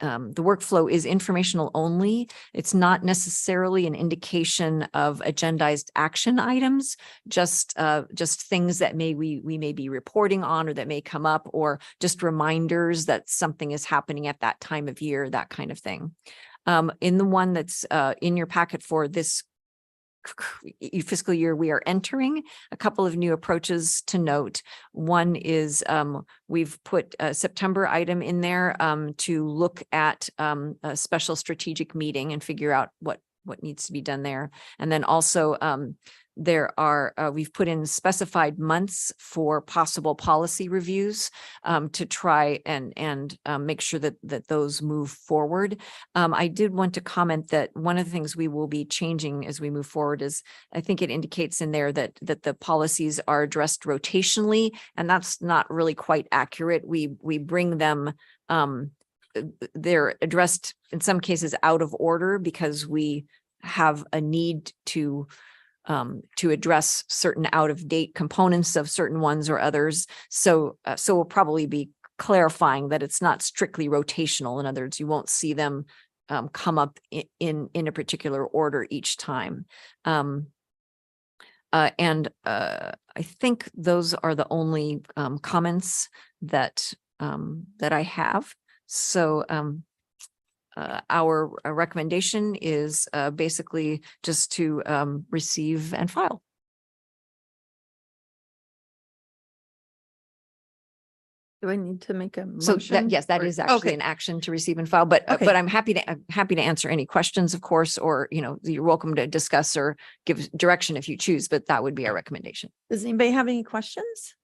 workflow is informational only. It's not necessarily an indication of agendized action items, just things that we may be reporting on or that may come up, or just reminders that something is happening at that time of year, that kind of thing. In the one that's in your packet for this fiscal year we are entering, a couple of new approaches to note. One is we've put a September item in there to look at a special strategic meeting and figure out what needs to be done there. And then also we've put in specified months for possible policy reviews to try and make sure that those move forward. I did want to comment that one of the things we will be changing as we move forward is, I think it indicates in there that the policies are addressed rotationally, and that's not really quite accurate. We bring them, they're addressed in some cases out of order because we have a need to address certain out of date components of certain ones or others. So we'll probably be clarifying that it's not strictly rotational. In other words, you won't see them come up in a particular order each time. I think those are the only comments that I have. So our recommendation is basically just to receive and file. Do I need to make a So motion? yes, that or- is actually Okay. an action to receive and file, but Okay. I'm happy to answer any questions, of course, or, you're welcome to discuss or give direction if you choose, but that would be our recommendation. Does anybody have any questions?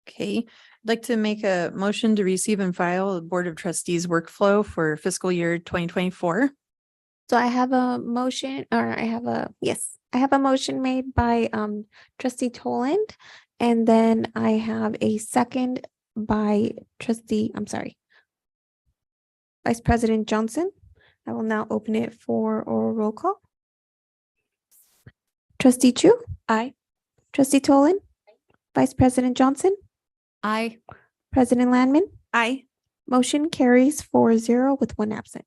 Okay, I'd like to make a motion to receive and file the Board of Trustees workflow for fiscal year 2024. So I have a motion, or I have a motion made by trustee Toland, and then I have a second by Vice President Johnson. I will now open it for oral roll call. Trustee Chu? Aye. Trustee Toland? Vice President Johnson? Aye. President Landman? Aye. Motion carries 4-0 with 1 absent.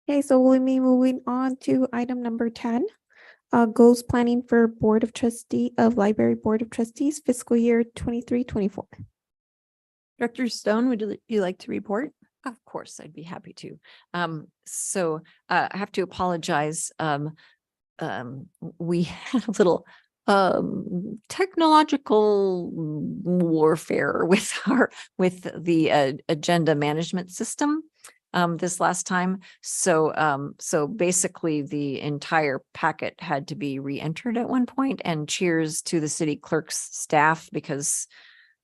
Okay, so we'll be moving on to item number 10. Goals planning for Library Board of Trustees fiscal year 23-24. Director Stone, would you like to report? Of course, I'd be happy to. So I have to apologize. We had a little technological warfare with the agenda management system this last time. So basically the entire packet had to be re-entered at one point, and cheers to the city clerk's staff because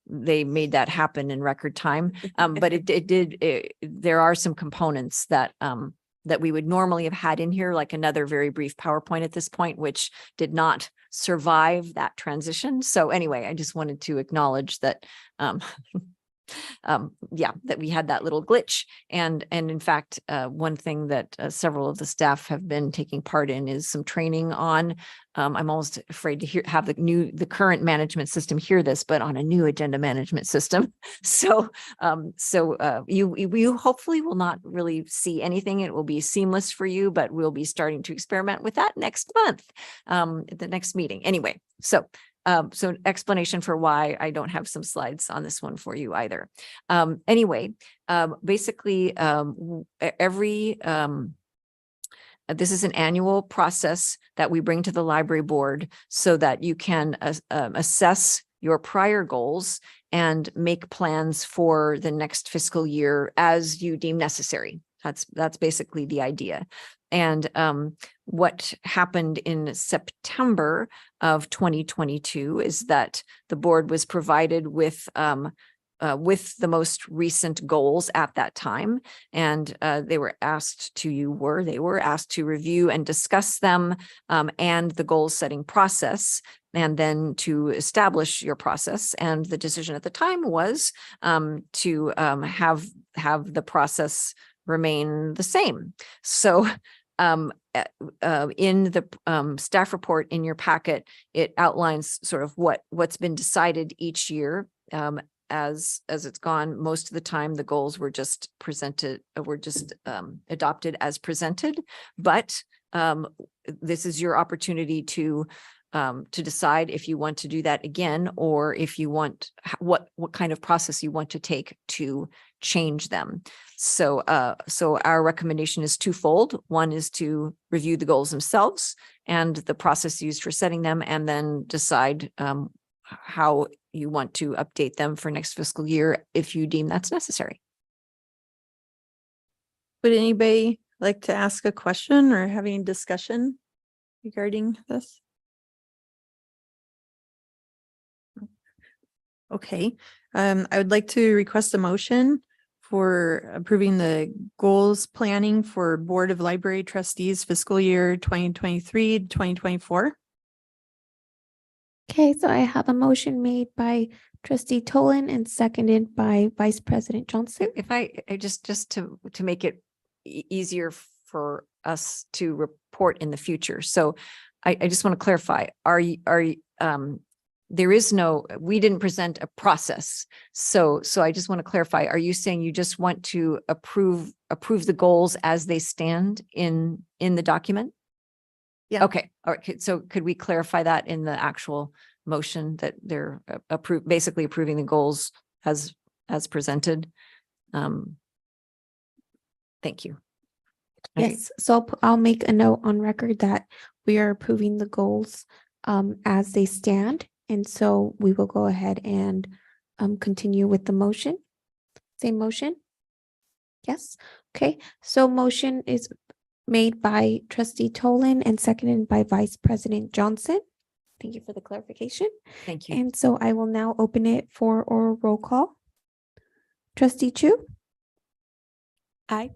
they made that happen in record time. But there are some components that that we would normally have had in here, like another very brief PowerPoint at this point, which did not survive that transition. So anyway, I just wanted to acknowledge that yeah, that we had that little glitch. And in fact, one thing that several of the staff have been taking part in is some training on, I'm almost afraid to have the current management system hear this, but on a new agenda management system. So, you hopefully will not really see anything. It will be seamless for you, but we'll be starting to experiment with that next month, at the next meeting. Anyway, so an explanation for why I don't have some slides on this one for you either. Anyway, basically, this is an annual process that we bring to the library board so that you can assess your prior goals and make plans for the next fiscal year as you deem necessary. That's basically the idea. And what happened in September of 2022 is that the board was provided with the most recent goals at that time. And they were asked to review and discuss them and the goal setting process, and then to establish your process. And the decision at the time was to have the process remain the same. So in the staff report in your packet, it outlines sort of what's been decided each year. As it's gone, most of the time the goals were just adopted as presented. But this is your opportunity to decide if you want to do that again, or if you want what kind of process you want to take to change them. So our recommendation is twofold. One is to review the goals themselves and the process used for setting them, and then decide how you want to update them for next fiscal year if you deem that's necessary. Would anybody like to ask a question or have any discussion regarding this? Okay, I would like to request a motion for approving the goals planning for Board of Library Trustees fiscal year 2023-2024. Okay, so I have a motion made by trustee Tolan and seconded by Vice President Johnson. If I just to make it easier for us to report in the future. So I just want to clarify, we didn't present a process. So I just want to clarify, are you saying you just want to approve the goals as they stand in the document? Yeah. Okay. All right. So could we clarify that in the actual motion that they're basically approving the goals as presented? Thank you. Okay. Yes, so I'll make a note on record that we are approving the goals as they stand. And so we will go ahead and continue with the motion. Same motion? Yes. Okay. So motion is made by trustee Tolan and seconded by Vice President Johnson. Thank you for the clarification. Thank you. And so I will now open it for oral roll call. Trustee Chu? Aye.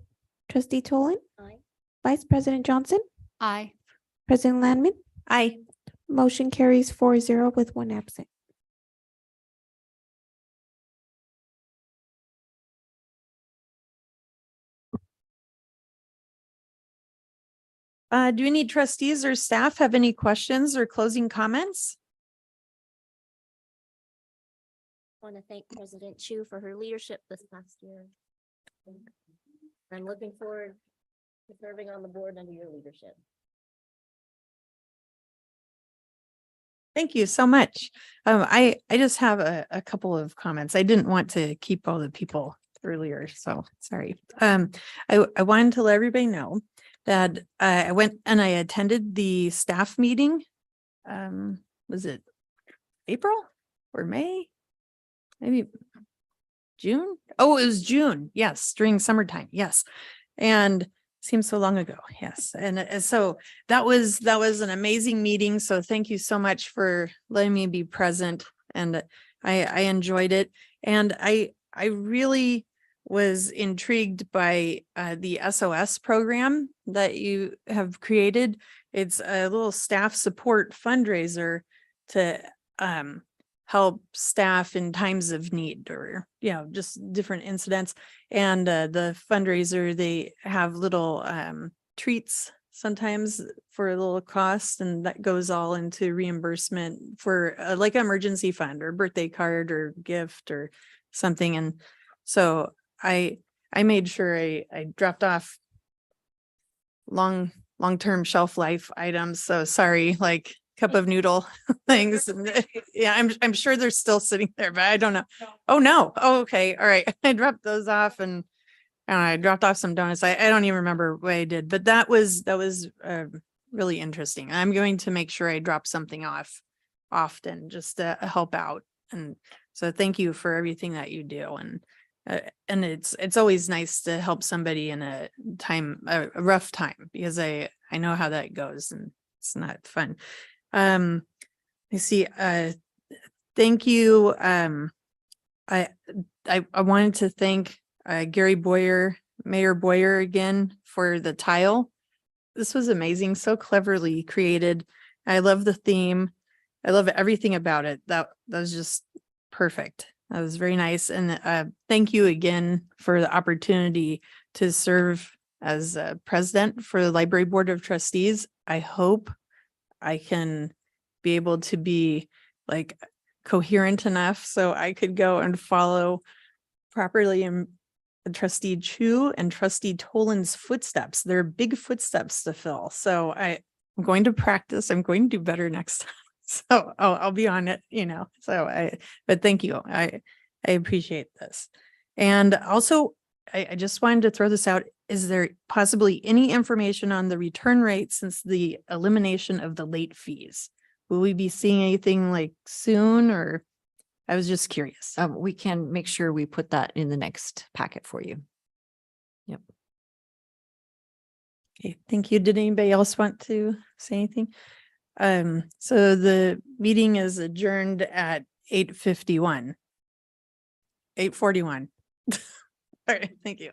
Trustee Tolan? Aye. Vice President Johnson? Aye. President Landman? Aye. Motion carries 4-0 with 1 absent. Do any trustees or staff have any questions or closing comments? I want to thank President Chu for her leadership this past year. I'm looking forward to serving on the board under your leadership. Thank you so much. I just have a couple of comments. I didn't want to keep all the people earlier, so sorry. I wanted to let everybody know that I went and I attended the staff meeting. Was it April or May? Maybe June? Oh, it was June. Yes, during summertime. Yes. And seems so long ago. Yes. And so that was an amazing meeting. So thank you so much for letting me be present. And I enjoyed it. And I really was intrigued by the SOS program that you have created. It's a little staff support fundraiser to help staff in times of need, or, you know, just different incidents. And the fundraiser, they have little treats sometimes for a little cost, and that goes all into reimbursement for like emergency fund or birthday card or gift or something. And so I made sure I dropped off long-term shelf life items. So sorry, like cup of noodle things. And, yeah, I'm sure they're still sitting there, but I don't know. Oh, no. Oh, okay. All right. I dropped those off, and I dropped off some donuts. I don't even remember what I did, but that was really interesting. I'm going to make sure I drop something off often just to help out. And so thank you for everything that you do. And it's always nice to help somebody in a rough time, because I know how that goes, and it's not fun. I see. Thank you. I wanted to thank Gary Boyer, Mayor Boyer, again for the tile. This was amazing, so cleverly created. I love the theme. I love everything about it. That was just perfect. That was very nice. And thank you again for the opportunity to serve as president for the Library Board of Trustees. I hope I can be able to be like coherent enough so I could go and follow properly in Trustee Chu and Trustee Tolan's footsteps. They're big footsteps to fill. So I'm going to practice. I'm going to do better next time. So I'll be on it, you know. So but thank you. I appreciate this. And also, I just wanted to throw this out. Is there possibly any information on the return rate since the elimination of the late fees? Will we be seeing anything like soon, or I was just curious? We can make sure we put that in the next packet for you. Yep. Okay, thank you. Did anybody else want to say anything? So the meeting is adjourned at 8:51. 8:41. All right, thank you.